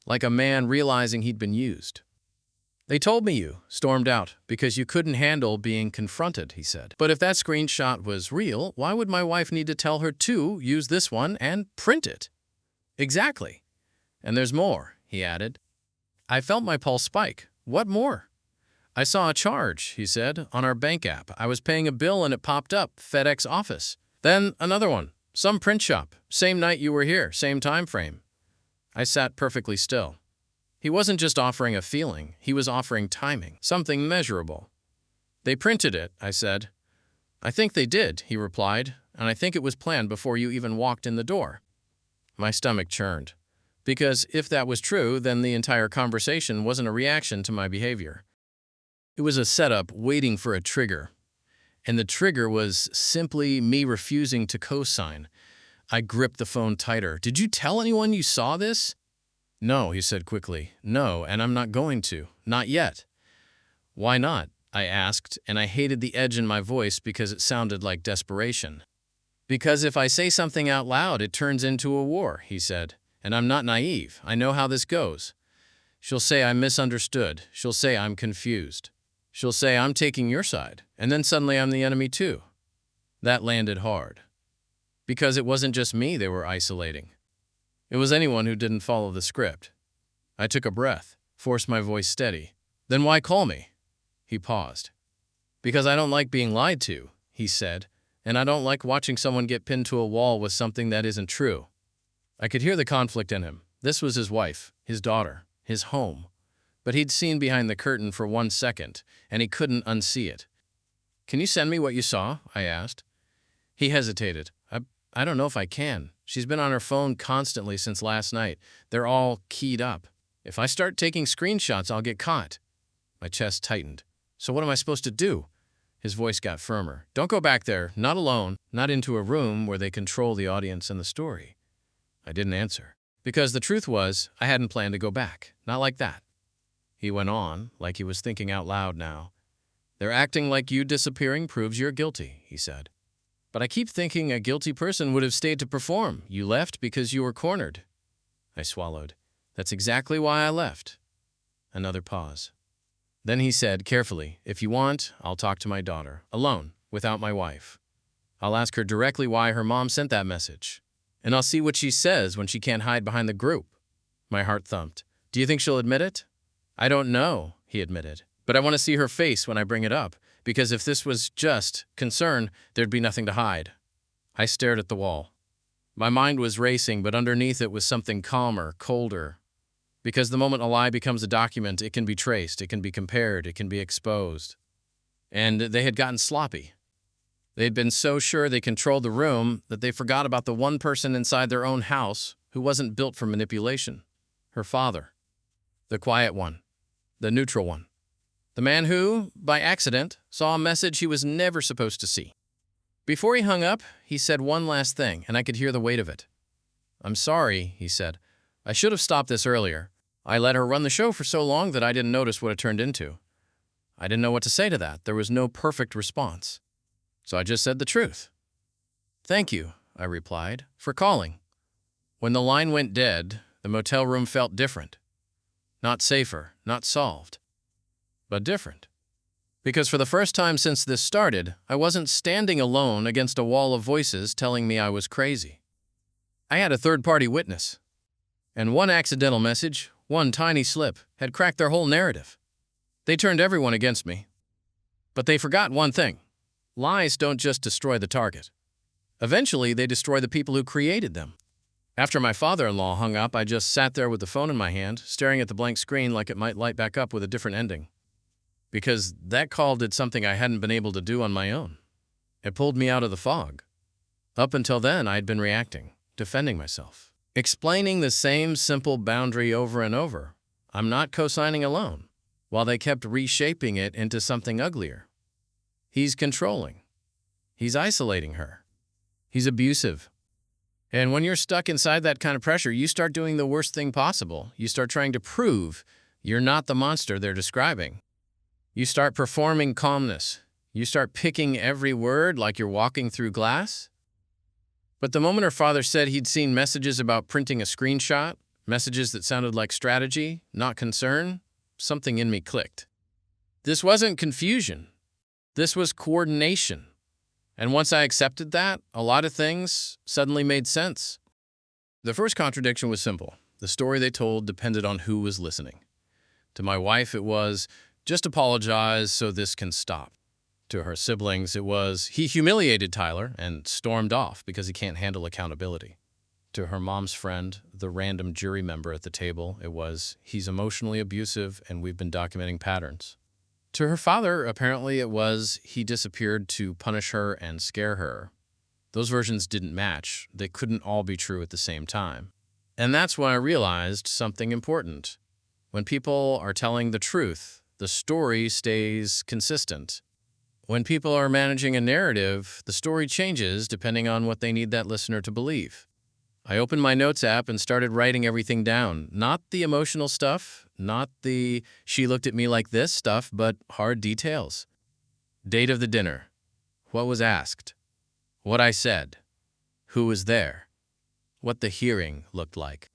Like a man realizing he'd been used. They told me you stormed out because you couldn't handle being confronted, he said. But if that screenshot was real, why would my wife need to tell her to use this one and print it? Exactly. And there's more, he added. I felt my pulse spike. What more? I saw a charge, he said, on our bank app. I was paying a bill and it popped up, FedEx office. Then another one, some print shop, same night you were here, same time frame. I sat perfectly still. He wasn't just offering a feeling, he was offering timing, something measurable. They printed it, I said. I think they did, he replied, and I think it was planned before you even walked in the door. My stomach churned. Because if that was true, then the entire conversation wasn't a reaction to my behavior. It was a setup waiting for a trigger. And the trigger was simply me refusing to co-sign. I gripped the phone tighter. Did you tell anyone you saw this? No, he said quickly. No, and I'm not going to. Not yet. Why not? I asked, and I hated the edge in my voice because it sounded like desperation. Because if I say something out loud, it turns into a war, he said. And I'm not naive. I know how this goes. She'll say I'm misunderstood. She'll say I'm confused. She'll say I'm taking your side. And then suddenly I'm the enemy too. That landed hard. Because it wasn't just me they were isolating. It was anyone who didn't follow the script. I took a breath, forced my voice steady. Then why call me? He paused. Because I don't like being lied to, he said, and I don't like watching someone get pinned to a wall with something that isn't true. I could hear the conflict in him. This was his wife, his daughter, his home. But he'd seen behind the curtain for 1 second, and he couldn't unsee it. "Can you send me what you saw?" I asked. He hesitated. I don't know if I can. She's been on her phone constantly since last night. They're all keyed up. If I start taking screenshots, I'll get caught. My chest tightened. So what am I supposed to do? His voice got firmer. "Don't go back there, not alone, not into a room where they control the audience and the story." I didn't answer. Because the truth was, I hadn't planned to go back. Not like that. He went on, like he was thinking out loud now. "They're acting like you disappearing proves you're guilty," he said. "But I keep thinking a guilty person would have stayed to perform. You left because you were cornered." I swallowed. "That's exactly why I left." Another pause. Then he said, carefully, "If you want, I'll talk to my daughter, alone, without my wife. I'll ask her directly why her mom sent that message. And I'll see what she says when she can't hide behind the group." My heart thumped. "Do you think she'll admit it?" "I don't know," he admitted. "But I want to see her face when I bring it up, because if this was just concern, there'd be nothing to hide." I stared at the wall. My mind was racing, but underneath it was something calmer, colder. Because the moment a lie becomes a document, it can be traced, it can be compared, it can be exposed. And they had gotten sloppy. They had been so sure they controlled the room that they forgot about the one person inside their own house who wasn't built for manipulation. Her father. The quiet one. The neutral one. The man who, by accident, saw a message he was never supposed to see. Before he hung up, he said one last thing, and I could hear the weight of it. "I'm sorry," he said. "I should have stopped this earlier. I let her run the show for so long that I didn't notice what it turned into." I didn't know what to say to that. There was no perfect response. So I just said the truth. "Thank you," I replied, "for calling." When the line went dead, the motel room felt different. Not safer, not solved, but different. Because for the first time since this started, I wasn't standing alone against a wall of voices telling me I was crazy. I had a third-party witness. And one accidental message, one tiny slip, had cracked their whole narrative. They turned everyone against me. But they forgot one thing. Lies don't just destroy the target. Eventually, they destroy the people who created them. After my father-in-law hung up, I just sat there with the phone in my hand, staring at the blank screen like it might light back up with a different ending. Because that call did something I hadn't been able to do on my own. It pulled me out of the fog. Up until then, I had been reacting, defending myself, explaining the same simple boundary over and over. I'm not co-signing alone, while they kept reshaping it into something uglier. He's controlling. He's isolating her. He's abusive. And when you're stuck inside that kind of pressure, you start doing the worst thing possible. You start trying to prove you're not the monster they're describing. You start performing calmness. You start picking every word like you're walking through glass. But the moment her father said he'd seen messages about printing a screenshot, messages that sounded like strategy, not concern, something in me clicked. This wasn't confusion. This was coordination. And once I accepted that, a lot of things suddenly made sense. The first contradiction was simple. The story they told depended on who was listening. To my wife, it was, "Just apologize so this can stop." To her siblings, it was, "He humiliated Tyler and stormed off because he can't handle accountability." To her mom's friend, the random jury member at the table, it was, "He's emotionally abusive and we've been documenting patterns." To her father, apparently it was, "He disappeared to punish her and scare her." Those versions didn't match. They couldn't all be true at the same time. And that's when I realized something important. When people are telling the truth, the story stays consistent. When people are managing a narrative, the story changes depending on what they need that listener to believe. I opened my notes app and started writing everything down. Not the emotional stuff, not the "she looked at me like this" stuff, but hard details. Date of the dinner. What was asked. What I said. Who was there. What the hearing looked like.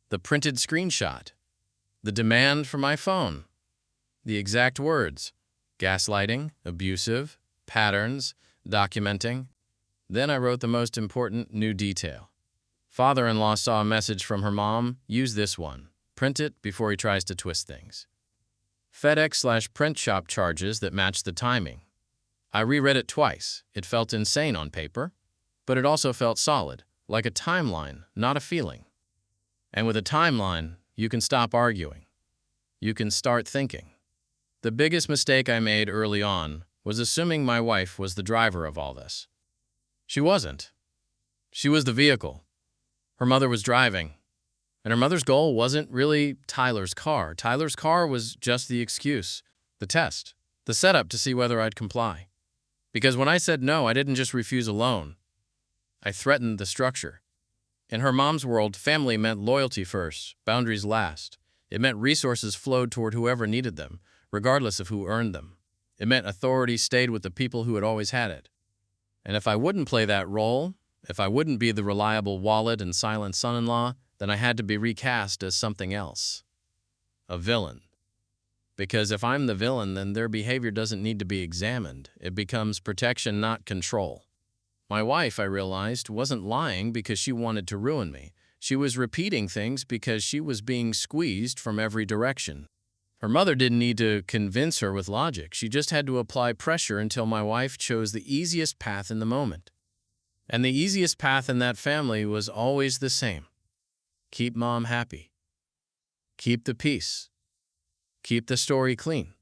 The printed screenshot. The demand for my phone. The exact words. Gaslighting, abusive, patterns, documenting. Then I wrote the most important new detail. Father-in-law saw a message from her mom. Use this one. Print it before he tries to twist things. FedEx/print shop charges that match the timing. I reread it twice. It felt insane on paper, but it also felt solid, like a timeline, not a feeling. And with a timeline, you can stop arguing. You can start thinking. The biggest mistake I made early on was assuming my wife was the driver of all this. She wasn't. She was the vehicle. Her mother was driving. And her mother's goal wasn't really Tyler's car. Tyler's car was just the excuse, the test, the setup to see whether I'd comply. Because when I said no, I didn't just refuse alone. I threatened the structure. In her mom's world, family meant loyalty first, boundaries last. It meant resources flowed toward whoever needed them, regardless of who earned them. It meant authority stayed with the people who had always had it. And if I wouldn't play that role, if I wouldn't be the reliable wallet and silent son-in-law, then I had to be recast as something else. A villain. Because if I'm the villain, then their behavior doesn't need to be examined. It becomes protection, not control. My wife, I realized, wasn't lying because she wanted to ruin me. She was repeating things because she was being squeezed from every direction. Her mother didn't need to convince her with logic. She just had to apply pressure until my wife chose the easiest path in the moment. And the easiest path in that family was always the same. Keep mom happy. Keep the peace. Keep the story clean.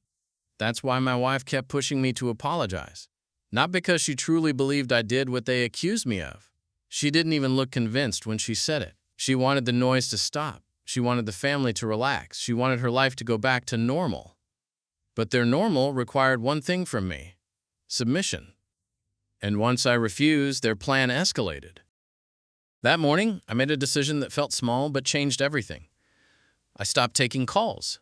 That's why my wife kept pushing me to apologize. Not because she truly believed I did what they accused me of. She didn't even look convinced when she said it. She wanted the noise to stop. She wanted the family to relax. She wanted her life to go back to normal. But their normal required one thing from me: submission. And once I refused, their plan escalated. That morning, I made a decision that felt small but changed everything. I stopped taking calls.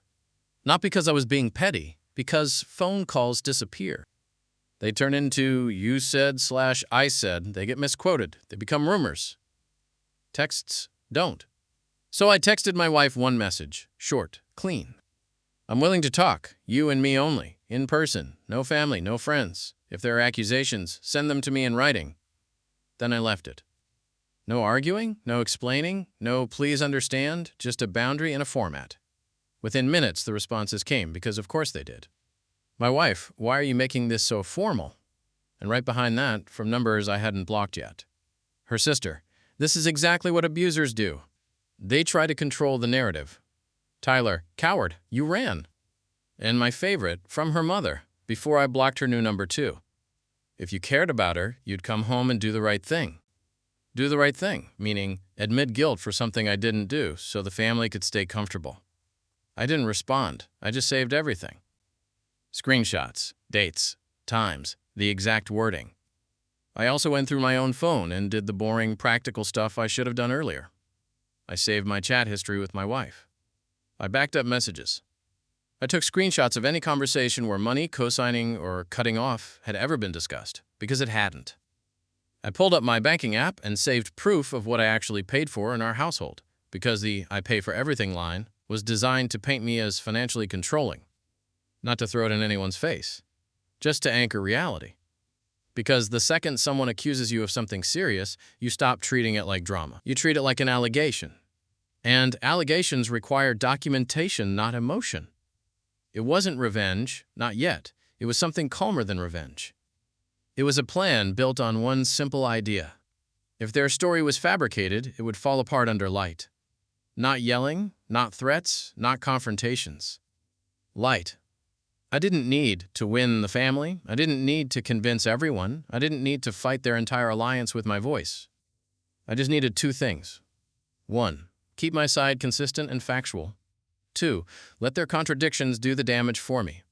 Not because I was being petty, because phone calls disappear. They turn into you said/I said. They get misquoted. They become rumors. Texts don't. So I texted my wife one message, short, clean. I'm willing to talk, you and me only, in person, no family, no friends. If there are accusations, send them to me in writing. Then I left it. No arguing, no explaining, no please understand, just a boundary and a format. Within minutes, the responses came, because of course they did. My wife, why are you making this so formal? And right behind that, from numbers I hadn't blocked yet. Her sister, this is exactly what abusers do. They try to control the narrative. Tyler, coward, you ran. And my favorite, from her mother, before I blocked her new number 2. If you cared about her, you'd come home and do the right thing. Do the right thing, meaning admit guilt for something I didn't do so the family could stay comfortable. I didn't respond. I just saved everything. Screenshots, dates, times, the exact wording. I also went through my own phone and did the boring, practical stuff I should have done earlier. I saved my chat history with my wife. I backed up messages. I took screenshots of any conversation where money, co-signing, or cutting off had ever been discussed, because it hadn't. I pulled up my banking app and saved proof of what I actually paid for in our household, because the I pay for everything line was designed to paint me as financially controlling, not to throw it in anyone's face, just to anchor reality. Because the second someone accuses you of something serious, you stop treating it like drama. You treat it like an allegation. And allegations require documentation, not emotion. It wasn't revenge, not yet. It was something calmer than revenge. It was a plan built on one simple idea. If their story was fabricated, it would fall apart under light. Not yelling, not threats, not confrontations. Light. I didn't need to win the family. I didn't need to convince everyone. I didn't need to fight their entire alliance with my voice. I just needed 2 things. 1, keep my side consistent and factual. 2, let their contradictions do the damage for me.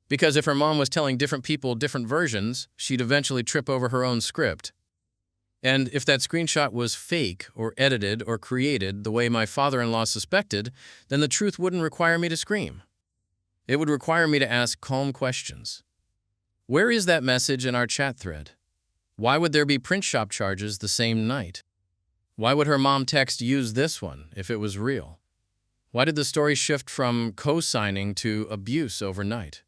Because if her mom was telling different people different versions, she'd eventually trip over her own script. And if that screenshot was fake or edited or created the way my father-in-law suspected, then the truth wouldn't require me to scream. It would require me to ask calm questions. Where is that message in our chat thread? Why would there be print shop charges the same night? Why would her mom text use this one if it was real? Why did the story shift from co-signing to abuse overnight?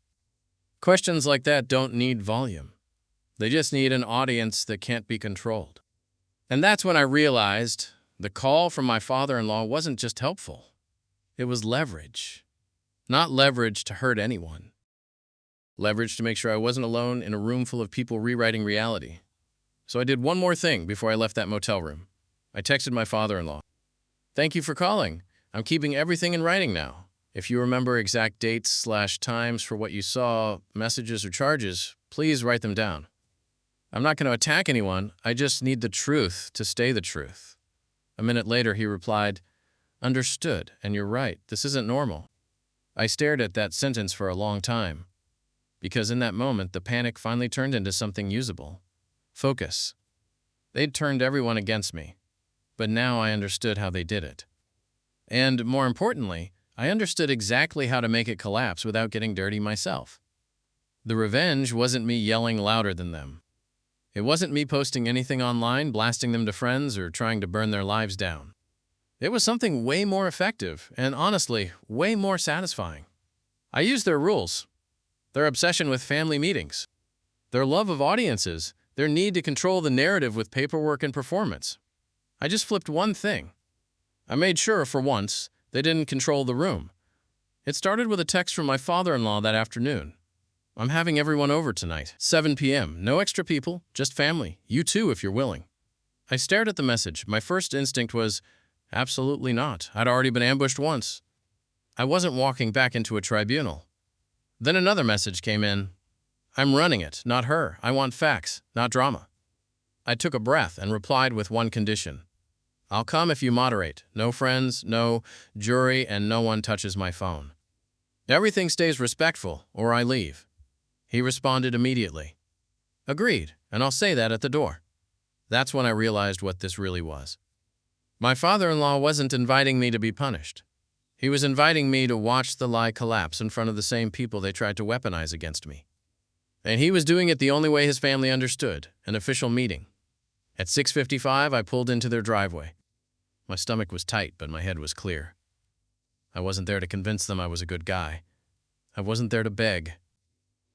Questions like that don't need volume. They just need an audience that can't be controlled. And that's when I realized the call from my father-in-law wasn't just helpful. It was leverage. Not leverage to hurt anyone. Leverage to make sure I wasn't alone in a room full of people rewriting reality. So I did one more thing before I left that motel room. I texted my father-in-law. "Thank you for calling. I'm keeping everything in writing now. If you remember exact dates/times for what you saw, messages or charges, please write them down. I'm not going to attack anyone. I just need the truth to stay the truth." A minute later, he replied, "Understood, and you're right. This isn't normal." I stared at that sentence for a long time, because in that moment, the panic finally turned into something usable. Focus. They'd turned everyone against me, but now I understood how they did it. And more importantly, I understood exactly how to make it collapse without getting dirty myself. The revenge wasn't me yelling louder than them. It wasn't me posting anything online, blasting them to friends, or trying to burn their lives down. It was something way more effective and, honestly, way more satisfying. I used their rules, their obsession with family meetings, their love of audiences, their need to control the narrative with paperwork and performance. I just flipped one thing. I made sure, for once, they didn't control the room. It started with a text from my father-in-law that afternoon. "I'm having everyone over tonight, 7 p.m. No extra people, just family. You too, if you're willing." I stared at the message. My first instinct was, absolutely not. I'd already been ambushed once. I wasn't walking back into a tribunal. Then another message came in. "I'm running it, not her. I want facts, not drama." I took a breath and replied with one condition. "I'll come if you moderate. No friends, no jury, and no one touches my phone. Everything stays respectful, or I leave." He responded immediately. "Agreed, and I'll say that at the door." That's when I realized what this really was. My father-in-law wasn't inviting me to be punished. He was inviting me to watch the lie collapse in front of the same people they tried to weaponize against me. And he was doing it the only way his family understood, an official meeting. At 6:55, I pulled into their driveway. My stomach was tight, but my head was clear. I wasn't there to convince them I was a good guy. I wasn't there to beg.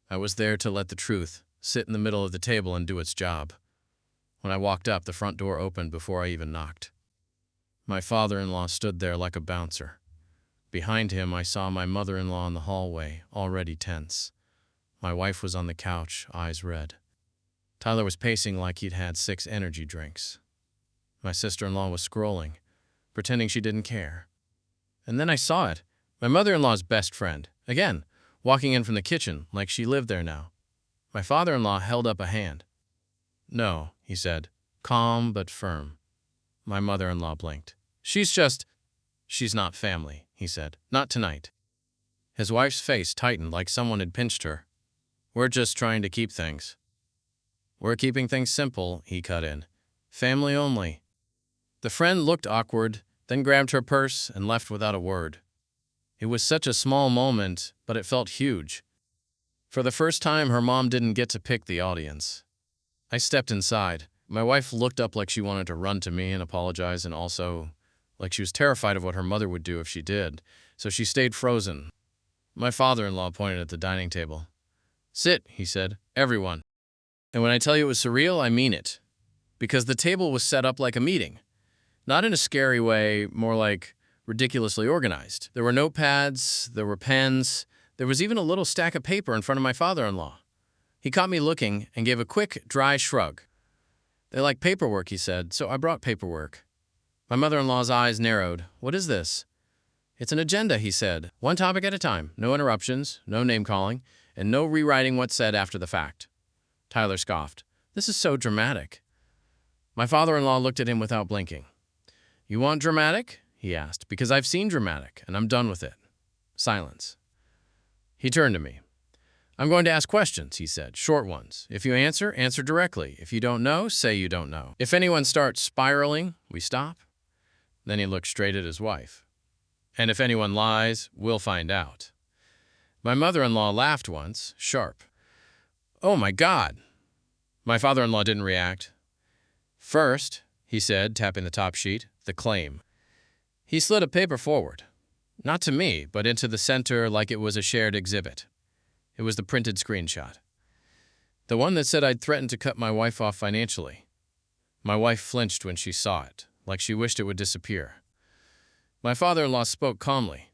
I was there to let the truth sit in the middle of the table and do its job. When I walked up, the front door opened before I even knocked. My father-in-law stood there like a bouncer. Behind him, I saw my mother-in-law in the hallway, already tense. My wife was on the couch, eyes red. Tyler was pacing like he'd had 6 energy drinks. My sister-in-law was scrolling, pretending she didn't care. And then I saw it. My mother-in-law's best friend, again, walking in from the kitchen like she lived there now. My father-in-law held up a hand. "No," he said, calm but firm. My mother-in-law blinked. She's not family," he said. "Not tonight." His wife's face tightened like someone had pinched her. "We're just trying to keep things." "We're keeping things simple," he cut in. "Family only." The friend looked awkward, then grabbed her purse and left without a word. It was such a small moment, but it felt huge. For the first time, her mom didn't get to pick the audience. I stepped inside. My wife looked up like she wanted to run to me and apologize, and also like she was terrified of what her mother would do if she did, so she stayed frozen. My father-in-law pointed at the dining table. "Sit," he said, "everyone." And when I tell you it was surreal, I mean it. Because the table was set up like a meeting. Not in a scary way, more like ridiculously organized. There were notepads, there were pens, there was even a little stack of paper in front of my father-in-law. He caught me looking and gave a quick, dry shrug. "They like paperwork," he said, "so I brought paperwork." My mother-in-law's eyes narrowed. "What is this?" "It's an agenda," he said. "One topic at a time. No interruptions, no name-calling, and no rewriting what's said after the fact." Tyler scoffed. "This is so dramatic." My father-in-law looked at him without blinking. "You want dramatic?" he asked. "Because I've seen dramatic, and I'm done with it." Silence. He turned to me. "I'm going to ask questions," he said. "Short ones. If you answer, answer directly. If you don't know, say you don't know. If anyone starts spiraling, we stop." Then he looked straight at his wife. "And if anyone lies, we'll find out." My mother-in-law laughed once, sharp. "Oh my God!" My father-in-law didn't react. "First," he said, tapping the top sheet, "the claim." He slid a paper forward. Not to me, but into the center like it was a shared exhibit. It was the printed screenshot. The one that said I'd threatened to cut my wife off financially. My wife flinched when she saw it, like she wished it would disappear. My father-in-law spoke calmly.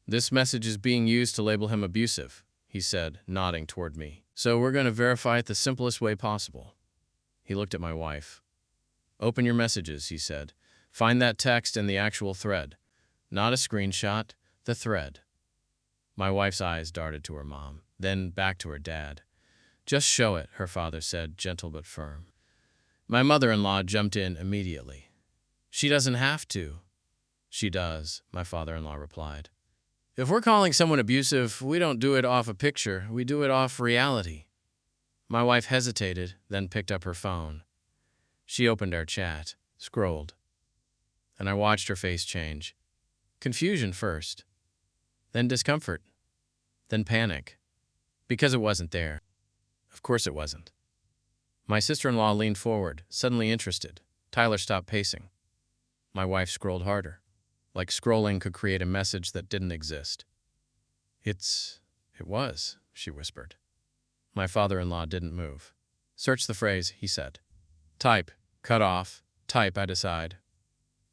"This message is being used to label him abusive," he said, nodding toward me. So we're going to verify it the simplest way possible. He looked at my wife. Open your messages, he said. Find that text in the actual thread. Not a screenshot, the thread. My wife's eyes darted to her mom, then back to her dad. Just show it, her father said, gentle but firm. My mother-in-law jumped in immediately. She doesn't have to. She does, my father-in-law replied. If we're calling someone abusive, we don't do it off a picture, we do it off reality. My wife hesitated, then picked up her phone. She opened our chat, scrolled, and I watched her face change. Confusion first, then discomfort, then panic, because it wasn't there. Of course it wasn't. My sister-in-law leaned forward, suddenly interested. Tyler stopped pacing. My wife scrolled harder, like scrolling could create a message that didn't exist. It was, she whispered. My father-in-law didn't move. Search the phrase, he said. Type, cut off, type, I decide.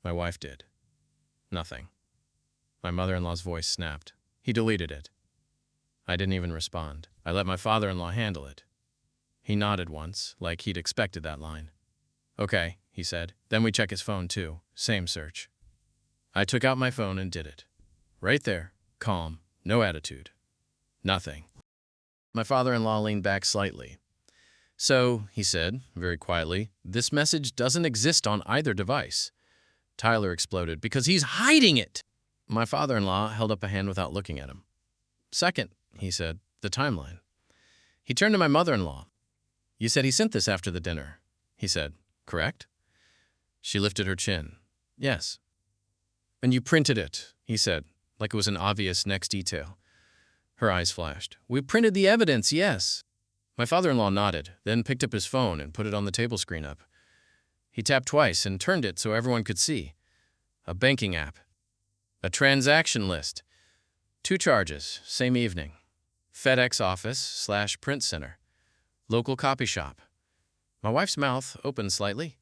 My wife did. Nothing. My mother-in-law's voice snapped. He deleted it. I didn't even respond. I let my father-in-law handle it. He nodded once, like he'd expected that line. Okay, he said. Then we check his phone too. Same search. I took out my phone and did it. Right there, calm, no attitude. Nothing. My father-in-law leaned back slightly. So, he said, very quietly, this message doesn't exist on either device. Tyler exploded, because he's hiding it! My father-in-law held up a hand without looking at him. Second, he said, the timeline. He turned to my mother-in-law. You said he sent this after the dinner, he said, correct? She lifted her chin. Yes. And you printed it, he said, like it was an obvious next detail. Her eyes flashed. We printed the evidence, yes. My father-in-law nodded, then picked up his phone and put it on the table screen up. He tapped twice and turned it so everyone could see. A banking app. A transaction list. 2 charges, same evening. FedEx office / print center. Local copy shop. My wife's mouth opened slightly.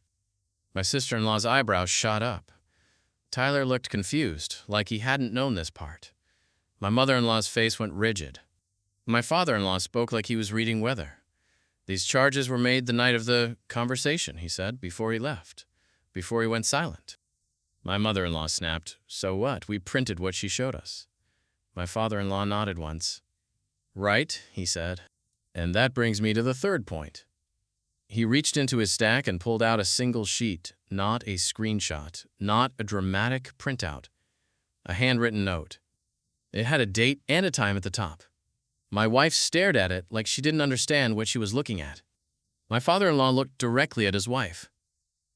My sister-in-law's eyebrows shot up. Tyler looked confused, like he hadn't known this part. My mother-in-law's face went rigid. My father-in-law spoke like he was reading weather. These charges were made the night of the conversation, he said, before he left, before he went silent. My mother-in-law snapped, so what? We printed what she showed us. My father-in-law nodded once. Right, he said. And that brings me to the third point. He reached into his stack and pulled out a single sheet, not a screenshot, not a dramatic printout. A handwritten note. It had a date and a time at the top. My wife stared at it like she didn't understand what she was looking at. My father-in-law looked directly at his wife.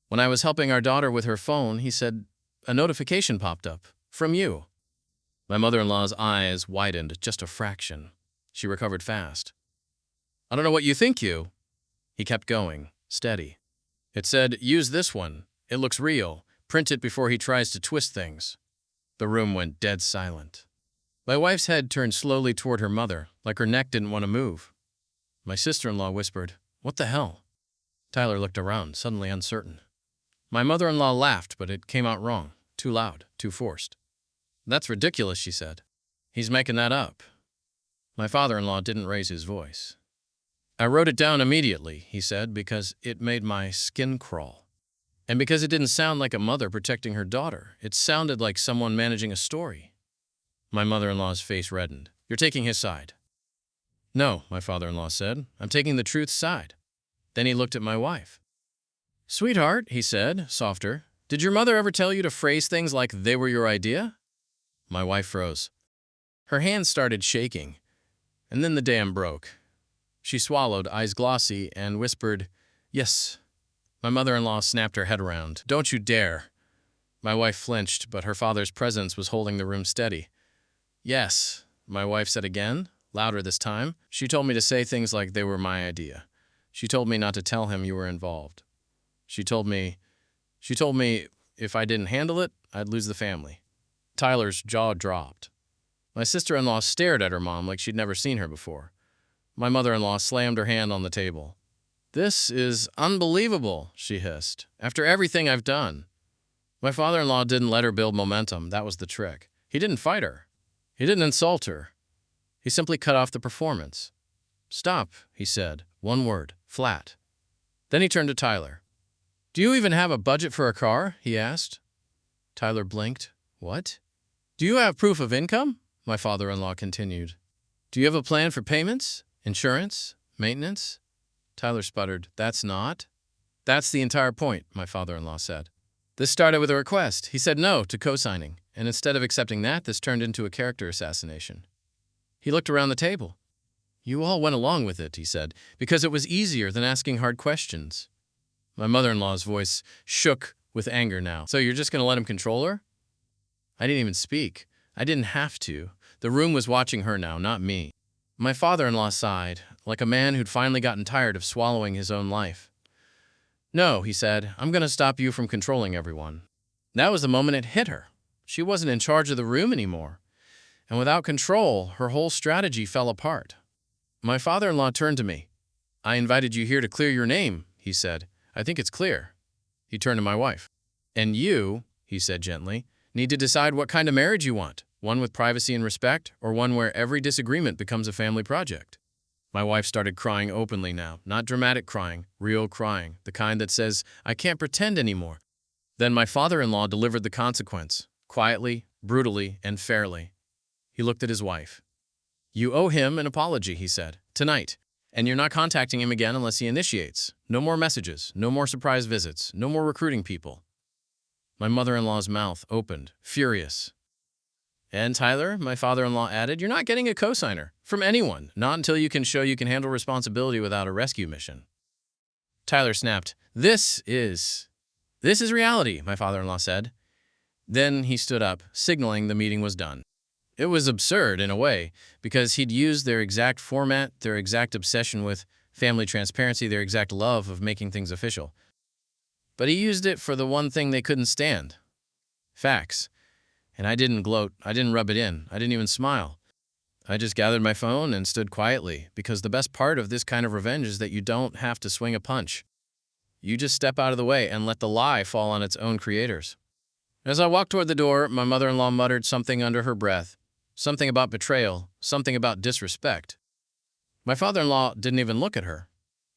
When I was helping our daughter with her phone, he said, a notification popped up. From you. My mother-in-law's eyes widened just a fraction. She recovered fast. I don't know what you think, you. He kept going, steady. It said, use this one. It looks real. Print it before he tries to twist things. The room went dead silent. My wife's head turned slowly toward her mother, like her neck didn't want to move. My sister-in-law whispered, what the hell? Tyler looked around, suddenly uncertain. My mother-in-law laughed, but it came out wrong. Too loud, too forced. That's ridiculous, she said. He's making that up. My father-in-law didn't raise his voice. I wrote it down immediately, he said, because it made my skin crawl. And because it didn't sound like a mother protecting her daughter. It sounded like someone managing a story. My mother-in-law's face reddened. You're taking his side. No, my father-in-law said. I'm taking the truth's side. Then he looked at my wife. Sweetheart, he said, softer, did your mother ever tell you to phrase things like they were your idea? My wife froze. Her hands started shaking. And then the dam broke. She swallowed, eyes glossy, and whispered, yes. My mother-in-law snapped her head around. Don't you dare. My wife flinched, but her father's presence was holding the room steady. Yes, my wife said again, louder this time. She told me to say things like they were my idea. She told me not to tell him you were involved. She told me if I didn't handle it, I'd lose the family. Tyler's jaw dropped. My sister-in-law stared at her mom like she'd never seen her before. My mother-in-law slammed her hand on the table. This is unbelievable, she hissed, after everything I've done. My father-in-law didn't let her build momentum. That was the trick. He didn't fight her. He didn't insult her. He simply cut off the performance. "Stop," he said, one word, flat. Then he turned to Tyler. "Do you even have a budget for a car?" he asked. Tyler blinked. "What?" "Do you have proof of income?" my father-in-law continued. "Do you have a plan for payments, insurance, maintenance?" Tyler sputtered. "That's not." "That's the entire point," my father-in-law said. "This started with a request. He said no to co-signing, and instead of accepting that, this turned into a character assassination." He looked around the table. "You all went along with it," he said, "because it was easier than asking hard questions." My mother-in-law's voice shook with anger now. "So you're just going to let him control her?" I didn't even speak. I didn't have to. The room was watching her now, not me. My father-in-law sighed, like a man who'd finally gotten tired of swallowing his own life. "No," he said, "I'm going to stop you from controlling everyone." That was the moment it hit her. She wasn't in charge of the room anymore. And without control, her whole strategy fell apart. My father-in-law turned to me. "I invited you here to clear your name," he said. "I think it's clear." He turned to my wife. "And you," he said gently, "need to decide what kind of marriage you want, one with privacy and respect, or one where every disagreement becomes a family project." My wife started crying openly now, not dramatic crying, real crying, the kind that says, "I can't pretend anymore." Then my father-in-law delivered the consequence, quietly, brutally, and fairly. He looked at his wife. "You owe him an apology," he said, "tonight. And you're not contacting him again unless he initiates. No more messages, no more surprise visits, no more recruiting people." My mother-in-law's mouth opened, furious. "And Tyler," my father-in-law added, "you're not getting a cosigner from anyone, not until you can show you can handle responsibility without a rescue mission." Tyler snapped. This is reality," my father-in-law said. Then he stood up, signaling the meeting was done. It was absurd in a way, because he'd used their exact format, their exact obsession with family transparency, their exact love of making things official. But he used it for the one thing they couldn't stand. Facts. And I didn't gloat, I didn't rub it in, I didn't even smile. I just gathered my phone and stood quietly, because the best part of this kind of revenge is that you don't have to swing a punch. You just step out of the way and let the lie fall on its own creators. As I walked toward the door, my mother-in-law muttered something under her breath, something about betrayal, something about disrespect. My father-in-law didn't even look at her.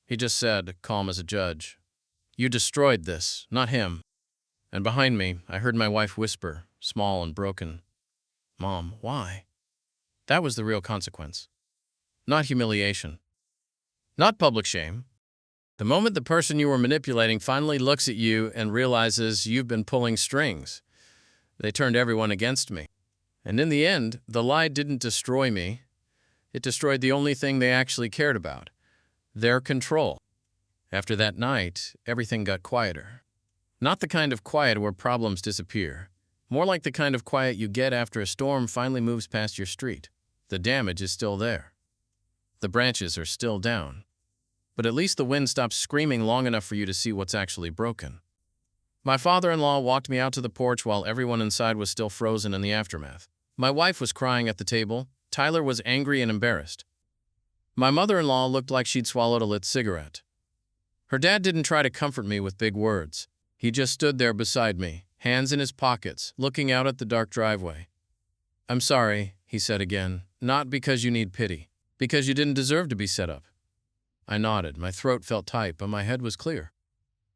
He just said, calm as a judge, "You destroyed this, not him." And behind me, I heard my wife whisper, small and broken, "Mom, why?" That was the real consequence. Not humiliation. Not public shame. The moment the person you were manipulating finally looks at you and realizes you've been pulling strings. They turned everyone against me. And in the end, the lie didn't destroy me. It destroyed the only thing they actually cared about, their control. After that night, everything got quieter. Not the kind of quiet where problems disappear. More like the kind of quiet you get after a storm finally moves past your street. The damage is still there. The branches are still down. But at least the wind stops screaming long enough for you to see what's actually broken. My father-in-law walked me out to the porch while everyone inside was still frozen in the aftermath. My wife was crying at the table. Tyler was angry and embarrassed. My mother-in-law looked like she'd swallowed a lit cigarette. Her dad didn't try to comfort me with big words. He just stood there beside me, hands in his pockets, looking out at the dark driveway. "I'm sorry," he said again, "not because you need pity, because you didn't deserve to be set up." I nodded. My throat felt tight, but my head was clear.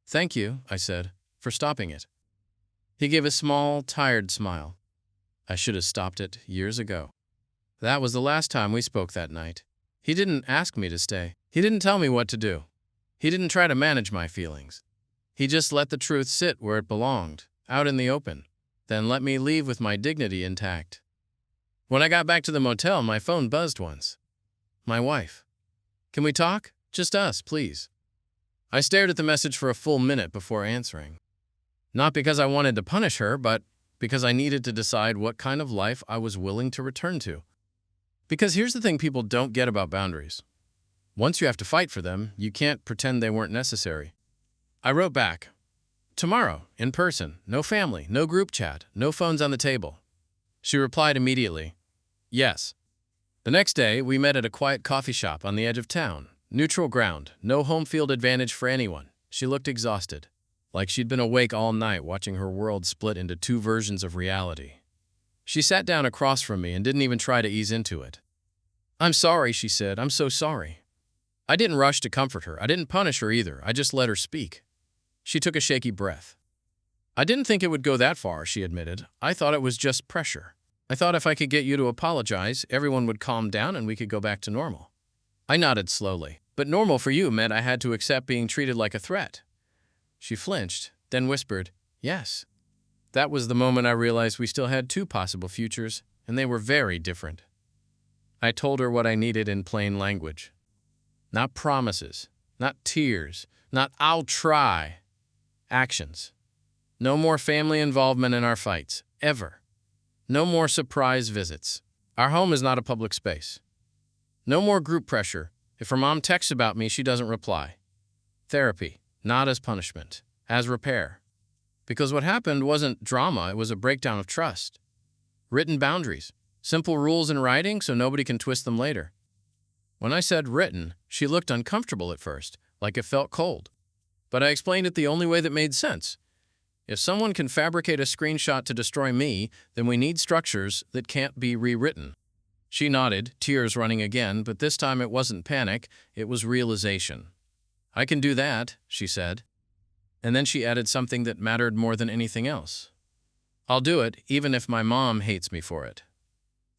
"Thank you," I said, "for stopping it." He gave a small, tired smile. I should have stopped it years ago. That was the last time we spoke that night. He didn't ask me to stay. He didn't tell me what to do. He didn't try to manage my feelings. He just let the truth sit where it belonged, out in the open, then let me leave with my dignity intact. When I got back to the motel, my phone buzzed once. My wife. "Can we talk? Just us, please." I stared at the message for a full minute before answering. Not because I wanted to punish her, but because I needed to decide what kind of life I was willing to return to. Because here's the thing people don't get about boundaries. Once you have to fight for them, you can't pretend they weren't necessary. I wrote back, "Tomorrow, in person, no family, no group chat, no phones on the table." She replied immediately, "Yes." The next day, we met at a quiet coffee shop on the edge of town. Neutral ground, no home field advantage for anyone. She looked exhausted, like she'd been awake all night watching her world split into two versions of reality. She sat down across from me and didn't even try to ease into it. "I'm sorry," she said. "I'm so sorry." I didn't rush to comfort her. I didn't punish her either. I just let her speak. She took a shaky breath. "I didn't think it would go that far," she admitted. "I thought it was just pressure. I thought if I could get you to apologize, everyone would calm down and we could go back to normal." I nodded slowly. "But normal for you meant I had to accept being treated like a threat." She flinched, then whispered, "Yes." That was the moment I realized we still had two possible futures, and they were very different. I told her what I needed in plain language. Not promises, not tears, not "I'll try." Actions. No more family involvement in our fights, ever. No more surprise visits. Our home is not a public space. No more group pressure. If her mom texts about me, she doesn't reply. Therapy, not as punishment, as repair. Because what happened wasn't drama, it was a breakdown of trust. Written boundaries, simple rules in writing so nobody can twist them later. When I said written, she looked uncomfortable at first, like it felt cold. But I explained it the only way that made sense. If someone can fabricate a screenshot to destroy me, then we need structures that can't be rewritten. She nodded, tears running again, but this time it wasn't panic, it was realization. "I can do that," she said. And then she added something that mattered more than anything else. "I'll do it, even if my mom hates me for it."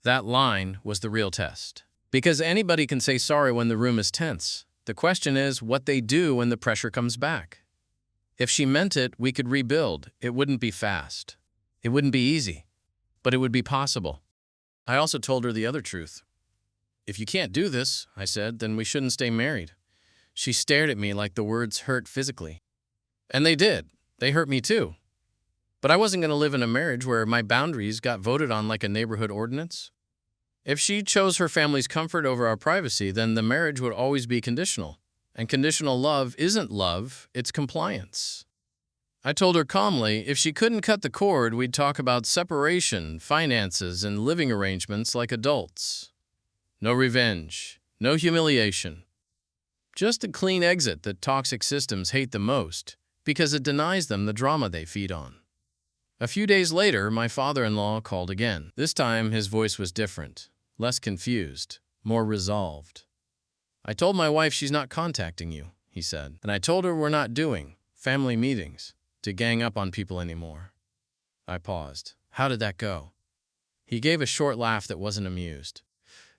That line was the real test. Because anybody can say sorry when the room is tense. The question is what they do when the pressure comes back. If she meant it, we could rebuild. It wouldn't be fast. It wouldn't be easy. But it would be possible. I also told her the other truth. "If you can't do this," I said, "then we shouldn't stay married." She stared at me like the words hurt physically. And they did. They hurt me too. But I wasn't going to live in a marriage where my boundaries got voted on like a neighborhood ordinance. If she chose her family's comfort over our privacy, then the marriage would always be conditional. And conditional love isn't love, it's compliance. I told her calmly, if she couldn't cut the cord, we'd talk about separation, finances, and living arrangements like adults. No revenge, no humiliation. Just a clean exit that toxic systems hate the most, because it denies them the drama they feed on. A few days later, my father-in-law called again. This time, his voice was different, less confused, more resolved. "I told my wife she's not contacting you," he said. "And I told her we're not doing family meetings to gang up on people anymore." I paused. How did that go? He gave a short laugh that wasn't amused.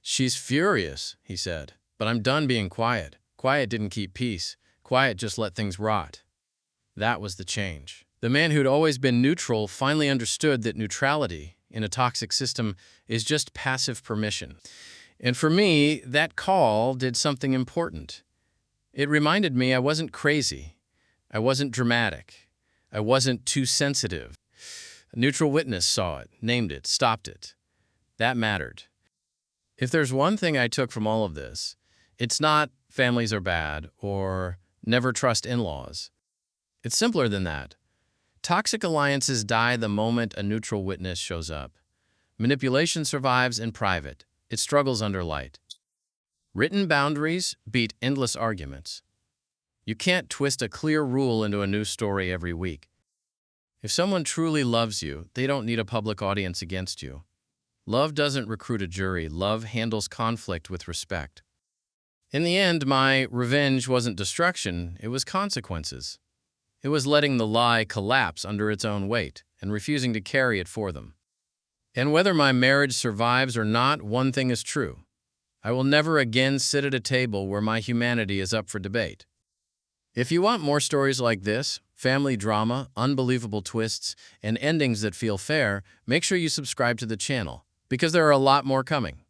"She's furious," he said, "but I'm done being quiet. Quiet didn't keep peace. Quiet just let things rot." That was the change. The man who'd always been neutral finally understood that neutrality in a toxic system is just passive permission. And for me, that call did something important. It reminded me I wasn't crazy. I wasn't dramatic. I wasn't too sensitive. A neutral witness saw it, named it, stopped it. That mattered. If there's one thing I took from all of this, it's not families are bad or never trust in-laws. It's simpler than that. Toxic alliances die the moment a neutral witness shows up. Manipulation survives in private. It struggles under light. Written boundaries beat endless arguments. You can't twist a clear rule into a new story every week. If someone truly loves you, they don't need a public audience against you. Love doesn't recruit a jury. Love handles conflict with respect. In the end, my revenge wasn't destruction, it was consequences. It was letting the lie collapse under its own weight and refusing to carry it for them. And whether my marriage survives or not, one thing is true. I will never again sit at a table where my humanity is up for debate. If you want more stories like this, family drama, unbelievable twists, and endings that feel fair, make sure you subscribe to the channel, because there are a lot more coming.